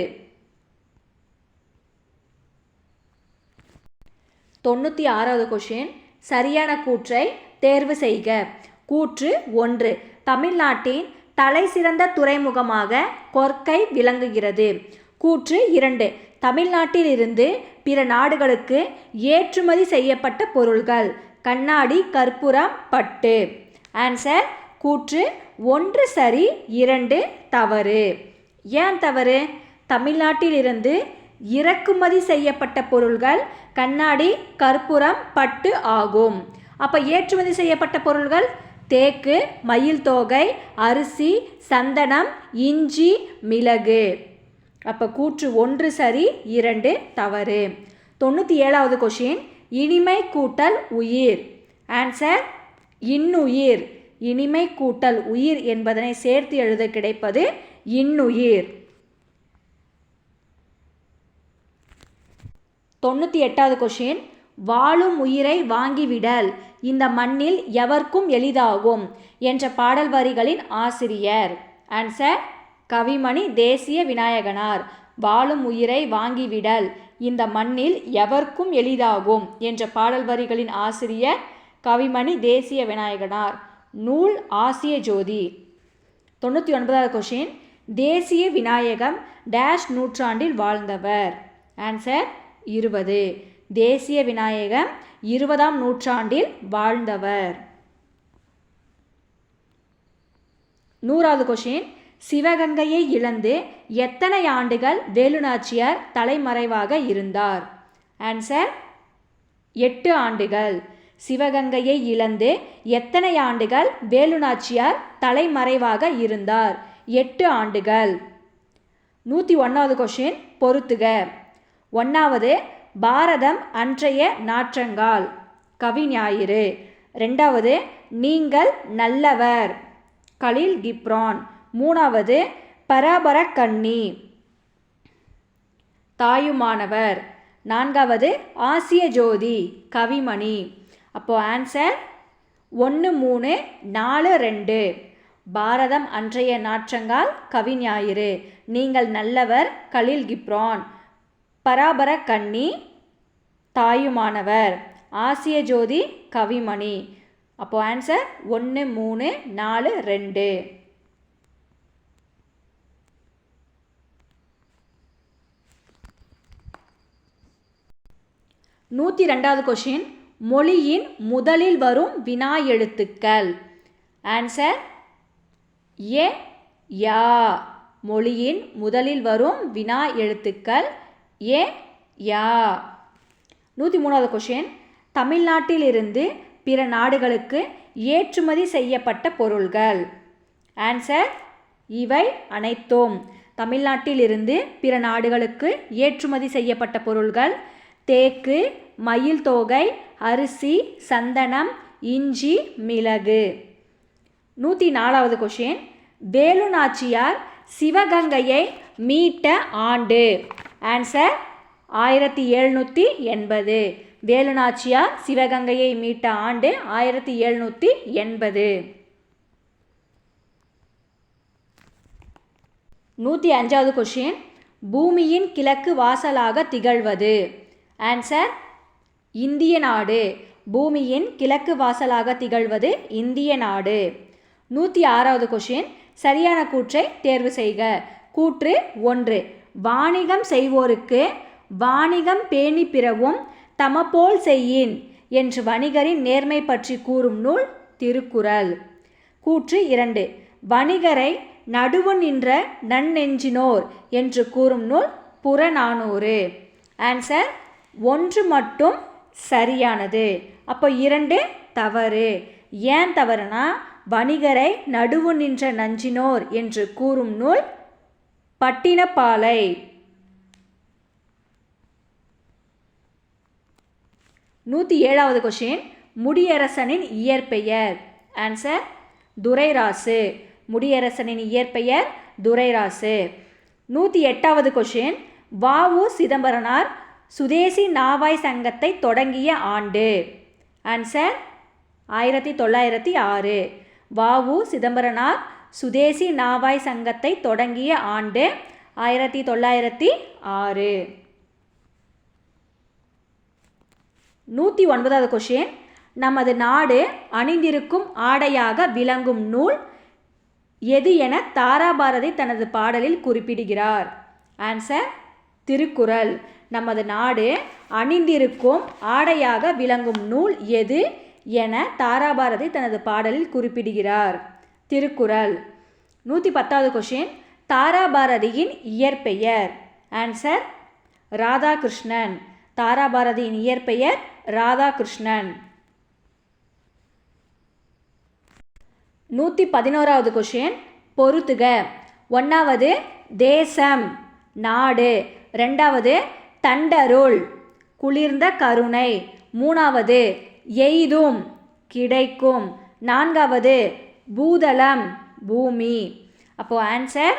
96வது கொஷின், சரியான கூற்றை தேர்வு செய்க. கூற்று 1, தமிழ்நாட்டின் தலை சிறந்த துறைமுகமாக கொர்க்கை விளங்குகிறது. கூற்று 2, தமிழ்நாட்டில் இருந்து பிற நாடுகளுக்கு ஏற்றுமதி செய்யப்பட்ட பொருள்கள் கண்ணாடி, கற்பூரம், பட்டு. ஆன்சர் கூற்று 1 சரி, 2 தவறு. ஏன் தவறு? தமிழ்நாட்டில் இருந்து இறக்குமதி செய்யப்பட்ட பொருள்கள் கண்ணாடி, கற்பூரம், பட்டு ஆகும். அப்போ ஏற்றுமதி செய்யப்பட்ட பொருள்கள் தேக்கு, மயில் தோகை, அரிசி, சந்தனம், இஞ்சி, மிளகு. அப்போ கூற்று 1 சரி, 2 தவறு. 97வது கொஷின், இனிமை கூட்டல் உயிர். ஆன்சர் இன்னுயிர். இனிமை கூட்டல் உயிர் என்பதனை சேர்த்து எழுத கிடைப்பது இன்னுயிர். 98வது கொஷின், வாழும் உயிரை வாங்கிவிடல் இந்த மண்ணில் எவர்க்கும் எளிதாகும் என்ற பாடல் வரிகளின் ஆசிரியர். ஆன்சர் கவிமணி தேசிய விநாயகனார். வாழும் உயிரை வாங்கிவிடல் இந்த மண்ணில் எவர்க்கும் எளிதாகும் என்ற பாடல் வரிகளின் ஆசிரியர் கவிமணி தேசிய விநாயகனார். நூல் ஆசிய ஜோதி. 99வது கொஷின், தேசிய விநாயகம் டேஷ் நூற்றாண்டில் வாழ்ந்தவர். ஆன்சர் 20. தேசிய விநாயகம் 20ஆம் நூற்றாண்டில் வாழ்ந்தவர். 100வது கொஷின், சிவகங்கையை இழந்து எத்தனை ஆண்டுகள் வேலுநாச்சியார் தலைமறைவாக இருந்தார்? ஆன்சர் 8 ஆண்டுகள். சிவகங்கையை இழந்து எத்தனை ஆண்டுகள் வேலுநாச்சியார் தலைமறைவாக இருந்தார்? 8 ஆண்டுகள். 101வது கொஷின், பொறுத்துக. 1வது, பாரதம் அன்றைய நாற்றங்கால், கவிஞாயிறு. 2வது, நீங்கள் நல்லவர், கலீல் கிப்ரான். 3வது, பராபரக்கண்ணி, தாயுமானவர். 4வது, ஆசிய ஜோதி, கவிமணி. அப்போ ஆன்சர் 1 3 4 2. பாரதம் அன்றைய நாற்றங்கால் கவிஞாயிறு. நீங்கள் நல்லவர் கலீல் கிப்ரான். பராபர கன்னி தாயுமானவர். ஆசிய ஜோதி கவிமணி. அப்போ ஆன்சர் 1 3 4 2. 102வது கொஷின், மொழியின் முதலில் வரும் வினா எழுத்துக்கள். ஆன்சர் ஏ யா. மொழியின் முதலில் வரும் வினா எழுத்துக்கள் ஏ யா. 103வது கொஷின், தமிழ்நாட்டிலிருந்து பிற நாடுகளுக்கு ஏற்றுமதி செய்யப்பட்ட பொருள்கள். ஆன்சர் இவை அனைத்தும். தமிழ்நாட்டிலிருந்து பிற நாடுகளுக்கு ஏற்றுமதி செய்யப்பட்ட பொருள்கள் தேக்கு, மயில் தோகை, அரிசி, சந்தனம், இஞ்சி, மிளகு. 104வது கொஷின், வேலு நாச்சியார் சிவகங்கையை மீட்ட ஆண்டு. ஆன்சர் 1780. வேலு நாச்சியார் சிவகங்கையை மீட்ட ஆண்டு 1780. 105வது கொஷின், பூமியின் கிழக்கு வாசலாக திகழ்வது. ஆன்சர் இந்திய நாடு. பூமியின் கிழக்கு வாசலாக திகழ்வது இந்திய நாடு. 106வது கொஷின், சரியான கூற்றை தேர்வு செய்க. கூற்று 1, வாணிகம் செய்வோருக்கு வாணிகம் பேணி பிறவும் தமபோல் செய்யின் என்று வணிகரின் நேர்மை பற்றி கூறும் நூல் திருக்குறள். கூற்று 2, வணிகரை நடுவு நின்ற நன்னெஞ்சினோர் என்று கூறும் நூல் புறநானூறு. ஆன்சர் 1 மட்டும் சரியானது. அப்போ 2 தவறு. ஏன் தவறுனா, வணிகரை நடுவு நின்ற நஞ்சினோர் என்று கூறும் நூல் பட்டினப்பாலை. 107வது கொஷின், முடியரசனின் இயற்பெயர். ஆன்சர் துரைராசு. முடியரசனின் இயற்பெயர் துரைராசு. 108வது கொஷின், வ.உ. சிதம்பரனார் சுதேசி நாவாய் சங்கத்தை தொடங்கிய ஆண்டு. ஆன்சர் 1906. வ.உ. சிதம்பரனார் சுதேசி நாவாய் சங்கத்தை தொடங்கிய ஆண்டு 1906. 109வது கொஷின், நமது நாடு அணிந்திருக்கும் ஆடையாக விளங்கும் நூல் எது என தாராபாரதி தனது பாடலில் குறிப்பிடுகிறார். ஆன்சர் திருக்குறள். நமது நாடு அணிந்திருக்கும் ஆடையாக விளங்கும் நூல் எது என தாராபாரதி தனது பாடலில் குறிப்பிடுகிறார். திருக்குறள். 110வது கொஷின், தாராபாரதியின் இயற்பெயர். ஆன்சர் ராதாகிருஷ்ணன். தாராபாரதியின் இயற்பெயர் ராதாகிருஷ்ணன். 111வது கொஷின், பொறுத்துக. 1வது தேசம் நாடு. 2வது தண்டருள் குளிர்ந்த கருணை. 3வது எய்தும் கிடைக்கும். 4வது பூதளம் பூமி. அப்போ ஆன்சர்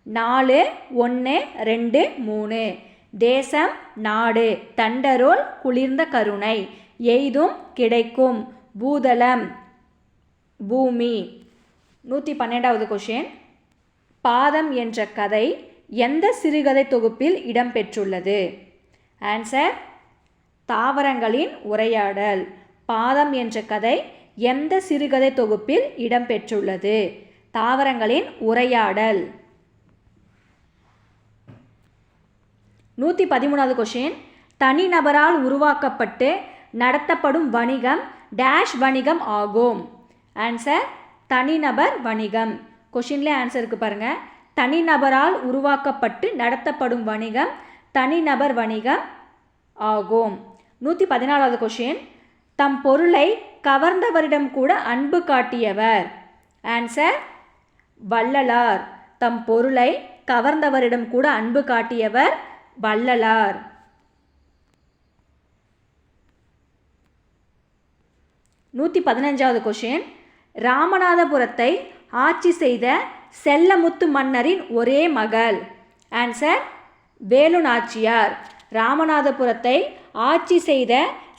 4 1 2 3. தேசம் நாடு, தண்டருள் குளிர்ந்த கருணை, எய்தும் கிடைக்கும், பூதளம் பூமி. 112வது கொஷின், பாதம் என்ற கதை எந்த சிறுகதை தொகுப்பில் இடம்பெற்றுள்ளது? ஆன்சர் தாவரங்களின் உரையாடல். பாதம் என்ற கதை எந்த சிறுகதை தொகுப்பில் இடம்பெற்றுள்ளது? தாவரங்களின் உரையாடல். 113வது கொஷின், தனிநபரால் உருவாக்கப்பட்டு நடத்தப்படும் வணிகம் டேஷ் வணிகம் ஆகும்? ஆன்சர் தனிநபர் வணிகம். கொஷின்லேயே ஆன்சர் இருக்கு பாருங்க. தனிநபரால் உருவாக்கப்பட்டு நடத்தப்படும் வணிகம் தனிநபர் வணிகம் ஆகும். 114வது கொஷின், தம் பொருளை கவர்ந்தவரிடம் கூட அன்பு காட்டியவர்? ஆன்சர் வள்ளலார். தம் பொருளை கவர்ந்தவரிடம் கூட அன்பு காட்டியவர் வள்ளலார். 115வது கொஷின், ராமநாதபுரத்தை ஆட்சி செய்த செல்லமுத்து மன்னரின் ஒரே மகள்? ஆன்சர் வேலு நாச்சியார். ராமநாதபுரத்தை ஆட்சி செய்த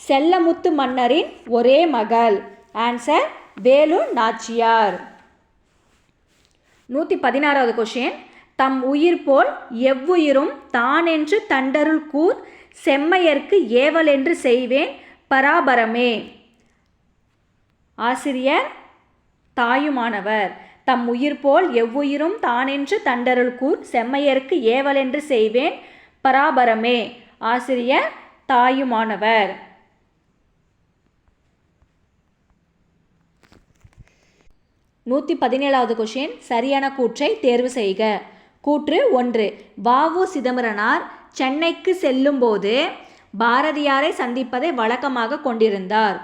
செல்லமுத்து மன்னரின் ஒரே மகள். ஆன்சர் வேலு நாச்சியார். 116வது கொஷின். தம் உயிர் போல் எவ்வுயிரும் தானென்று தண்டருள் கூர் செம்மையர்க்கு ஏவலென்று செய்வேன் பராபரமே. ஆசிரியர் தாயுமானவர். தம் உயிர் போல் எவ்வுயிரும் தானென்று தண்டருள் கூர் செம்மையர்க்கு ஏவலென்று செய்வேன் பராபரமே. ஆசிரியர் தாயுமானவர். 117வது கொஷின். சரியான கூற்றை தேர்வு செய்க. கூற்று 1. வ.உ. சிதம்பரனார் சென்னைக்கு செல்லும்போது பாரதியாரை சந்திப்பதை வழக்கமாக கொண்டிருந்தார்.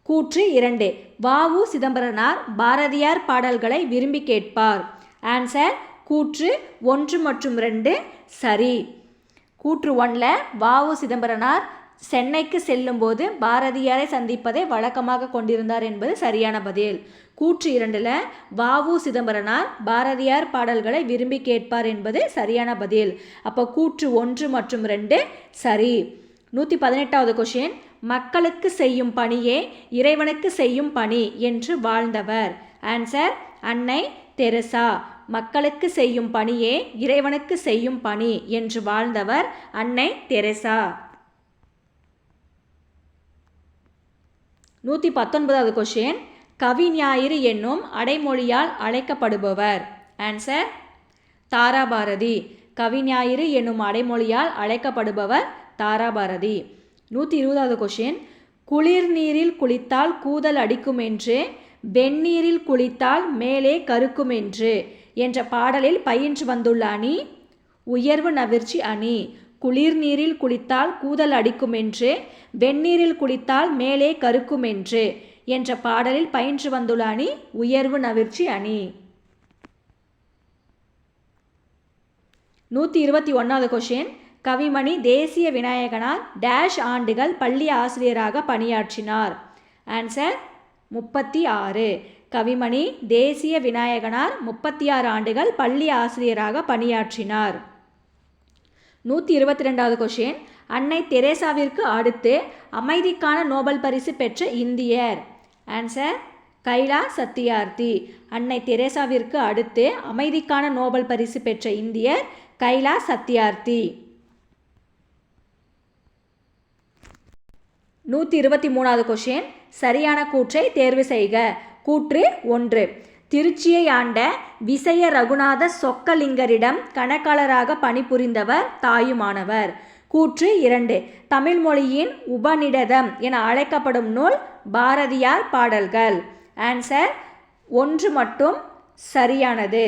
கூற்று 2. வ.உ. சிதம்பரனார் பாரதியார் பாடல்களை விரும்பி கேட்பார். ஆன்சர் கூற்று 1 மற்றும் 2 சரி. கூற்று 1ல் வ.உ. சிதம்பரனார் சென்னைக்கு செல்லும்போது பாரதியாரை சந்திப்பதை வழக்கமாக கொண்டிருந்தார் என்பது சரியான பதில். கூற்று 2ல் வ.உ. சிதம்பரனார் பாரதியார் பாடல்களை விரும்பி கேட்பார் என்பது சரியான பதில். அப்போ கூற்று 1 மற்றும் 2 சரி. 118வது கொஷின். மக்களுக்கு செய்யும் பணியே இறைவனுக்கு செய்யும் பணி என்று வாழ்ந்தவர். ஆன்சர் அன்னை தெரசா. மக்களுக்கு செய்யும் பணியே இறைவனுக்கு செய்யும் பணி என்று வாழ்ந்தவர் அன்னை தெரசா. 119வது கொஷின். கவிஞாயிறு என்னும் அடைமொழியால் அழைக்கப்படுபவர். ஆன்சர் தாராபாரதி. கவிஞாயிறு என்னும் அடைமொழியால் அழைக்கப்படுபவர் தாராபாரதி. 120வது கொஷின். குளிர் நீரில் குளித்தால் கூதல் அடிக்குமென்று வெந்நீரில் குளித்தால் மேலே கருக்குமென்று என்ற பாடலில் பயின்று வந்துள்ள அணி உயர்வு நவிர்ச்சி அணி. குளிர் நீரில் குளித்தால் கூதல் அடிக்குமென்று வெந்நீரில் குளித்தால் மேலே கருக்குமென்று என்ற பாடலில் பயின்று வந்துள்ள அணி உயர்வு நவிர்ச்சி அணி. 121வது கொஷின். கவிமணி தேசிய விநாயகனார் டேஷ் ஆண்டுகள் பள்ளி ஆசிரியராக பணியாற்றினார். ஆன்சர் 36. கவிமணி தேசிய விநாயகனார் 36 ஆண்டுகள் பள்ளி ஆசிரியராக பணியாற்றினார். 122வது கொஷின். அன்னை தெரேசாவிற்கு அடுத்து அமைதிக்கான நோபல் பரிசு பெற்ற இந்தியர். ஆன்சர் கைலா சத்தியார்த்தி. அன்னை தெரேசாவிற்கு அடுத்து அமைதிக்கான நோபல் பரிசு பெற்ற இந்தியர் கைலா சத்தியார்த்தி. 123வது கொஷின். சரியான கூற்றை தேர்வு செய்க. கூற்று 1. திருச்சியை ஆண்ட விசய ரகுநாத சொக்கலிங்கரிடம் கணக்காளராக பணிபுரிந்தவர் தாயுமானவர். கூற்று 2. தமிழ் மொழியின் உபநிடதம் என அழைக்கப்படும் நூல் பாரதியார் பாடல்கள். ஆன்சர் 1 மட்டும் சரியானது.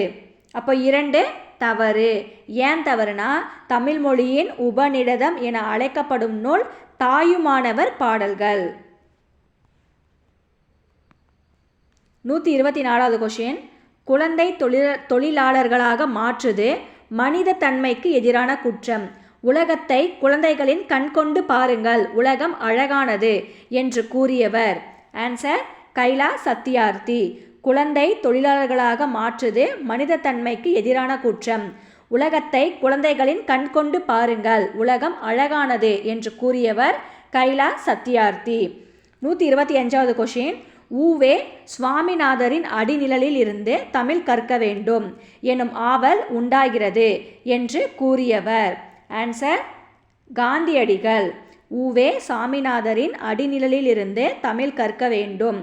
அப்போ 2 தவறு. ஏன் தவறுனா தமிழ் மொழியின் உபநிடதம் என அழைக்கப்படும் நூல் தாயுமானவர் பாடல்கள். 124வது கொஷின். குழந்தை தொழிலாளர்களாக மாற்றுது மனித தன்மைக்கு எதிரான குற்றம். உலகத்தை குழந்தைகளின் கண்கொண்டு பாருங்கள், உலகம் அழகானது என்று கூறியவர். ஆன்சர் கைலா சத்தியார்த்தி. குழந்தை தொழிலாளர்களாக மாற்றுது மனித தன்மைக்கு எதிரான குற்றம். உலகத்தை குழந்தைகளின் கண்கொண்டு பாருங்கள், உலகம் அழகானது என்று கூறியவர் கைலா சத்தியார்த்தி. 125வது கொஷின். ஊவே சுவாமிநாதரின் அடிநிழலில் இருந்து தமிழ் கற்க வேண்டும் எனும் ஆவல் உண்டாகிறது என்று கூறியவர். ஆன்சர் காந்தியடிகள். ஊவே சாமிநாதரின் அடிநிழலில் இருந்து தமிழ் கற்க வேண்டும்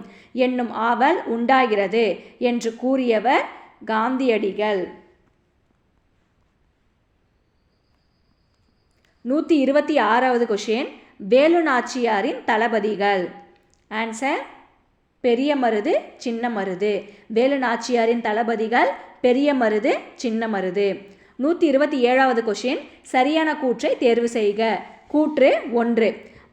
என்னும் ஆவல் உண்டாகிறது என்று கூறியவர் காந்தியடிகள். 126வது கொஷின். வேலு நாச்சியாரின் தளபதிகள். ஆன்சர் பெரிய மருது சின்ன மருது. வேலு நாச்சியாரின் தளபதிகள் பெரிய மருது சின்ன மருது. 127வது கொஷின். சரியான கூற்றை தேர்வு செய்க. கூற்று 1.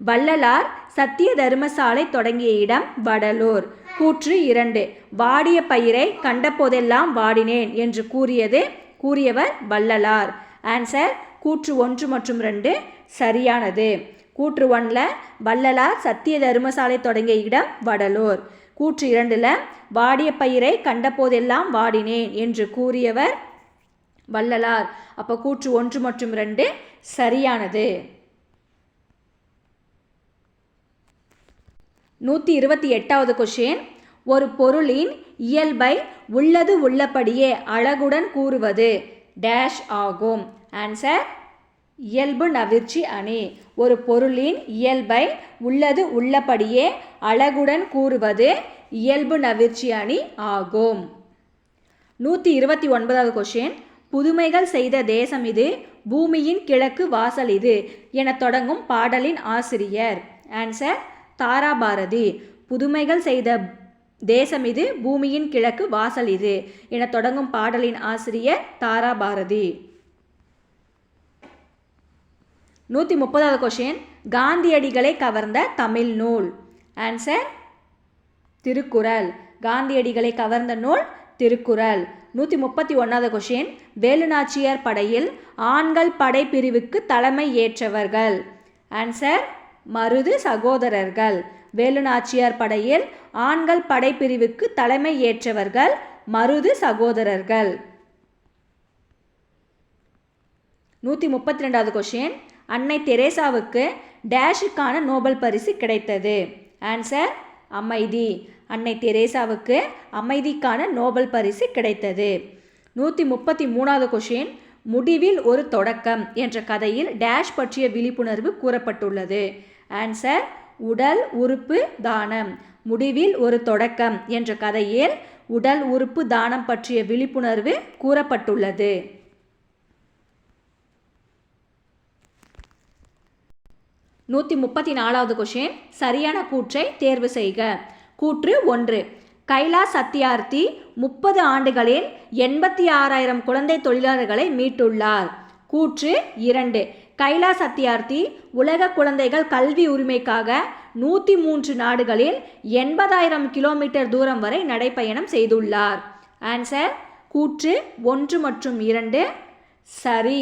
வள்ளலார் சத்திய தர்மசாலை தொடங்கிய இடம் வடலூர். கூற்று 2. வாடிய பயிரை கண்டபோதெல்லாம் வாடினேன் என்று கூறியவர் வள்ளலார். ஆன்சர் கூற்று 1 மற்றும் 2 சரியானது. கூற்று 1ல் வள்ளலார் சத்திய தர்மசாலை தொடங்கிய இடம் வடலூர். கூற்று 2ல் வாடிய பயிரை கண்டபோதெல்லாம் வாடினேன் என்று கூறியவர் வள்ளலார். அப்போ கூற்று 1 மற்றும் 2 சரியானது. 128வது கொஷின், ஒரு பொருளின் இயல்பை உள்ளது உள்ளபடியே அழகுடன் கூறுவது டேஷ் ஆகும். ஆன்சர் இயல்பு நவிர்ச்சி அணி. ஒரு பொருளின் இயல்பை உள்ளது உள்ளபடியே அழகுடன் கூறுவது இயல்பு நவிர்ச்சி அணி ஆகும். 129வது கொஷின், புதுமைகள் செய்த தேசம் இது, பூமியின் கிழக்கு வாசல் இது என தொடங்கும் பாடலின் ஆசிரியர். ஆன்சர் தாராபாரதி. புதுமைகள் செய்த தேசம் இது, பூமியின் கிழக்கு வாசல் இது என தொடங்கும் பாடலின் ஆசிரியர் தாராபாரதி. 130வது கொஷின், காந்தியடிகளை கவர்ந்த தமிழ் நூல். ஆன்சர் திருக்குறள். காந்தியடிகளை கவர்ந்த நூல் திருக்குறள். 131வது கொஷின், வேலுநாச்சியார் படையில் ஆண்கள் படைப்பிரிவுக்கு தலைமை ஏற்றவர்கள். ஆன்சர் மருது சகோதரர்கள். வேலுநாச்சியார் படையில் ஆண்கள் படைப்பிரிவுக்கு தலைமை ஏற்றவர்கள் மருது சகோதரர்கள். 132வது கொஷின், அன்னை தெரேசாவுக்கு டேஷுக்கான நோபல் பரிசு கிடைத்தது. ஆன்சர் அமைதி. அன்னை தெரேசாவுக்கு அமைதிக்கான நோபல் பரிசு கிடைத்தது. 133வது கொஷின், முடிவில் ஒரு தொடக்கம் என்ற கதையில் டேஷ் பற்றிய விழிப்புணர்வு கூறப்பட்டுள்ளது. ஆன்சர் உடல் உறுப்பு தானம். முடிவில் ஒரு தொடக்கம் என்ற கதையில் உடல் உறுப்பு தானம் பற்றிய விழிப்புணர்வு கூறப்பட்டுள்ளது. 134வது கொஷின், சரியான கூற்றை தேர்வு செய்க. கூற்று 1, கைலாஷ் சத்தியார்த்தி 30 ஆண்டுகளில் 86,000 குழந்தை தொழிலாளர்களை மீட்டுள்ளார். கூற்று 2, கைலாஷ் சத்தியார்த்தி உலக குழந்தைகள் கல்வி உரிமைக்காக 103 நாடுகளில் 80,000 கிலோமீட்டர் தூரம் வரை நடைப்பயணம் செய்துள்ளார். ஆன்சர் கூற்று 1 மற்றும் 2 சரி.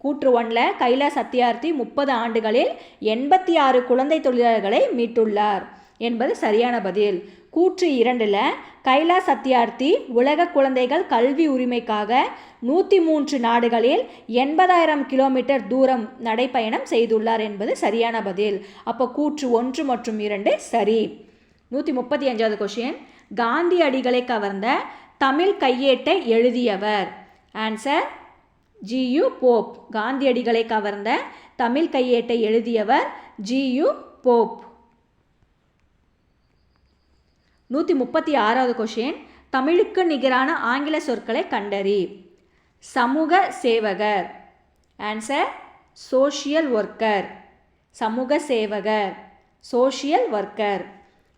கூற்று 1ல் கைலாஷ் சத்தியார்த்தி 30 ஆண்டுகளில் 86 குழந்தை தொழிலாளர்களை மீட்டுள்ளார் என்பது சரியான பதில். கூற்று 2ல் கைலாஷ் சத்தியார்த்தி உலக குழந்தைகள் கல்வி உரிமைக்காக 103 நாடுகளில் 80,000 கிலோமீட்டர் தூரம் நடைப்பயணம் செய்துள்ளார் என்பது சரியான பதில். அப்போ கூற்று 1 மற்றும் 2 சரி. 135வது கொஷின், காந்தியடிகளை கவர்ந்த தமிழ் கையேட்டை எழுதியவர். Answer G U Pope. காந்தியடிகளை கவர்ந்த தமிழ் கையேட்டை எழுதியவர் ஜியு போப். 136வது கொஷின், தமிழுக்கு நிகரான ஆங்கில சொற்களை கண்டறி. சமூக சேவகர். Answer social worker. சமூக சேவகர் சோஷியல் ஒர்க்கர்.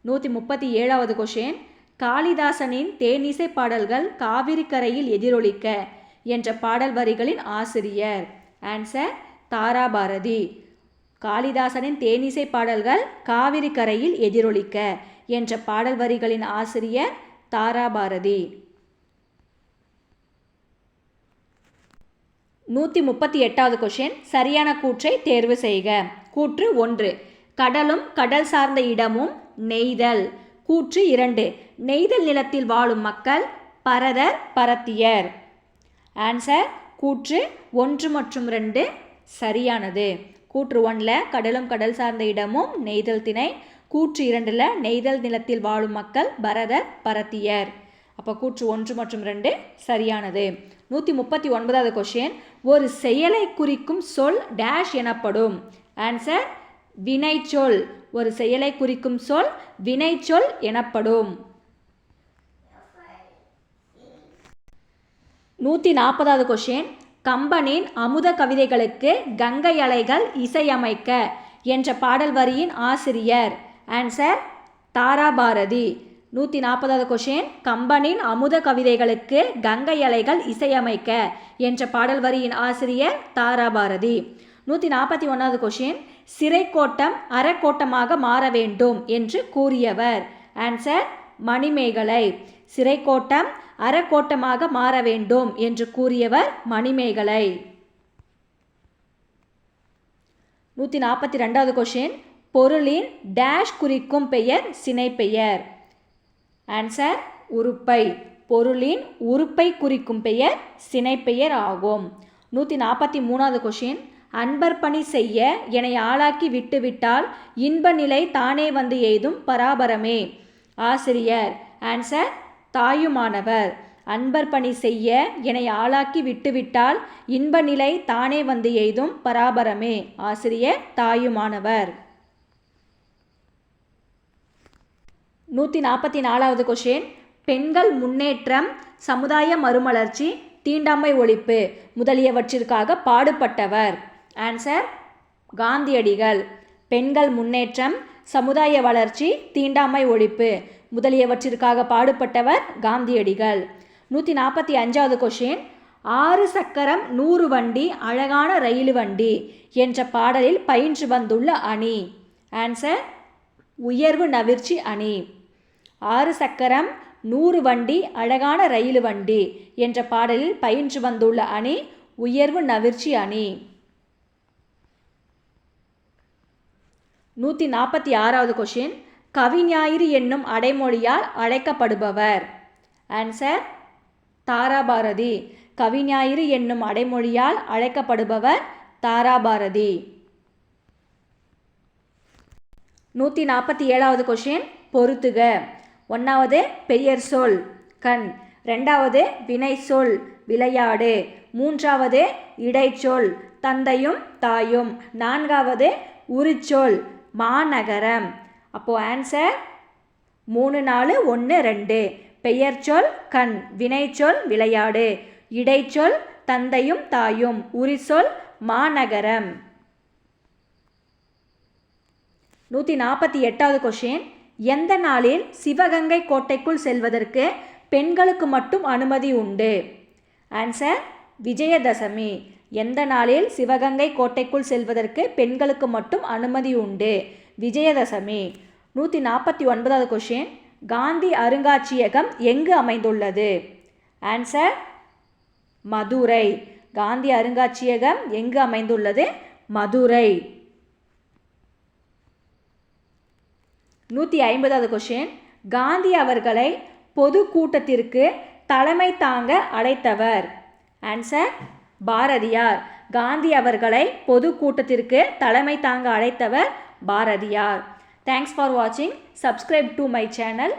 137வது கொஷின், காளிதாசனின் தேனிசை பாடல்கள் காவிரி கரையில் எதிரொலிக்க என்ற பாடல் வரிகளின் ஆசிரியர். ஆன்சர் தாராபாரதி. காளிதாசனின் தேனிசை பாடல்கள் காவிரி கரையில் எதிரொலிக்க என்ற பாடல் வரிகளின் ஆசிரியர் தாராபாரதி. 138வது கொஷின், சரியான கூற்றை தேர்வு செய்க. கூற்று 1, கடலும் கடல் சார்ந்த இடமும் நெய்தல். கூற்று 2, நெய்தல் நிலத்தில் வாழும் மக்கள் பரதர் பரத்தியர். ஆன்சர் கூற்று 1 மற்றும் 2 சரியானது. கூற்று 1ல் கடலும் கடல் சார்ந்த இடமும் நெய்தல் திணை. கூற்று 2ல் நெய்தல் நிலத்தில் வாழும் மக்கள் பரதர் பரத்தியர். அப்போ கூற்று 1 மற்றும் 2 சரியானது. 139வது கொஷின், ஒரு செயலை குறிக்கும் சொல் டேஷ் எனப்படும். ஆன்சர் வினைச்சொல். ஒரு செயலை குறிக்கும் சொல் வினைச்சொல் எனப்படும். 140வது கொஷின், கம்பனின் அமுத கவிதைகளுக்கு கங்கை அலைகள் இசையமைக்க என்ற பாடல் வரியின் ஆசிரியர். ஆன்சர் தாராபாரதி. 140வது கொஷின், கம்பனின் அமுத கவிதைகளுக்கு கங்கை அலைகள் இசையமைக்க என்ற பாடல் வரியின் ஆசிரியர் தாராபாரதி. 141வது கொஷின், சிறைக்கோட்டம் அறக்கோட்டமாக மாற வேண்டும் என்று கூறியவர். ஆன்சர் மணிமேகலை. சிறைக்கோட்டம் அறக்கோட்டமாக மாற வேண்டும் என்று கூறியவர் மணிமேகலை. 142வது கொஷின், பொருளின் டேஷ் குறிக்கும் பெயர் சினைப்பெயர். ஆன்சர் உறுப்பை. பொருளின் உறுப்பை குறிக்கும் பெயர் சினைப்பெயர் ஆகும். 143வது கொஷின், அன்பர் பணி செய்ய என்னை ஆளாக்கி விட்டுவிட்டால் இன்ப நிலை தானே வந்து எய்தும் பராபரமே. ஆசிரியர். ஆன்சர் தாயுமானவர். அன்பர் பணி செய்ய என்னை ஆளாக்கி விட்டுவிட்டால் இன்ப நிலை தானே வந்து எய்தும் பராபரமே. ஆசிரியர் தாயுமானவர். 144வது கொஷின். பெண்கள் முன்னேற்றம், சமுதாய மறுமலர்ச்சி, தீண்டாமை ஒழிப்பு முதலியவற்றிற்காக பாடுபட்டவர். ஆன்சர் காந்தியடிகள். பெண்கள் முன்னேற்றம், சமுதாய வளர்ச்சி, தீண்டாமை ஒழிப்பு முதலியவற்றிற்காக பாடுபட்டவர் காந்தியடிகள். 145வது கொஷின். 6 சக்கரம் 100 வண்டி அழகான ரயில் வண்டி என்ற பாடலில் பயின்று வந்துள்ள அணி. ஆன்சர் உயர்வு நவிர்ச்சி அணி. 6 சக்கரம் 100 வண்டி அழகான ரயில் வண்டி என்ற பாடலில் பயின்று வந்துள்ள அணி உயர்வு நவிர்ச்சி அணி. 146வது கொஷின். கவிஞாயிறு என்னும் அடைமொழியால் அழைக்கப்படுபவர். ஆன்சர் தாராபாரதி. கவிஞாயிறு என்னும் அடைமொழியால் அழைக்கப்படுபவர் தாராபாரதி. 147வது கொஷின். பொறுத்துக. 1வது பெயர் சொல் கண், 2வது வினை சொல் விளையாடு, 3வது இடைச்சொல் தந்தையும் தாயும், 4வது உரிச்சொல் மாநகரம். அப்போது ஆன்சர் 3 4 1 2. பெயர் சொல் கண், வினைச்சொல் விளையாடு, இடைச்சொல் தந்தையும் தாயும், உரிச்சொல் மாநகரம். 148வது கொஷின். எந்த நாளில் சிவகங்கை கோட்டைக்குள் செல்வதற்கு பெண்களுக்கு மட்டும் அனுமதி உண்டு? ஆன்சர் விஜயதசமி. எந்த நாளில் சிவகங்கை கோட்டைக்குள் செல்வதற்கு பெண்களுக்கு மட்டும் அனுமதி உண்டு? விஜயதசமி. 149வது கொஷின். காந்தி அருங்காட்சியகம் எங்கு அமைந்துள்ளது? ஆன்சர் மதுரை. காந்தி அருங்காட்சியகம் எங்கு அமைந்துள்ளது? மதுரை. 150வது கொஷின். காந்தி அவர்களை பொது கூட்டத்திற்கு தலைமை தாங்க அழைத்தவர். ஆன்சர் பாரதியார். காந்தி அவர்களை பொது கூட்டத்திற்கு தலைமை தாங்க அழைத்தவர் பாரதியார். தேங்க்ஸ் ஃபார் வாட்சிங். Subscribe to my channel.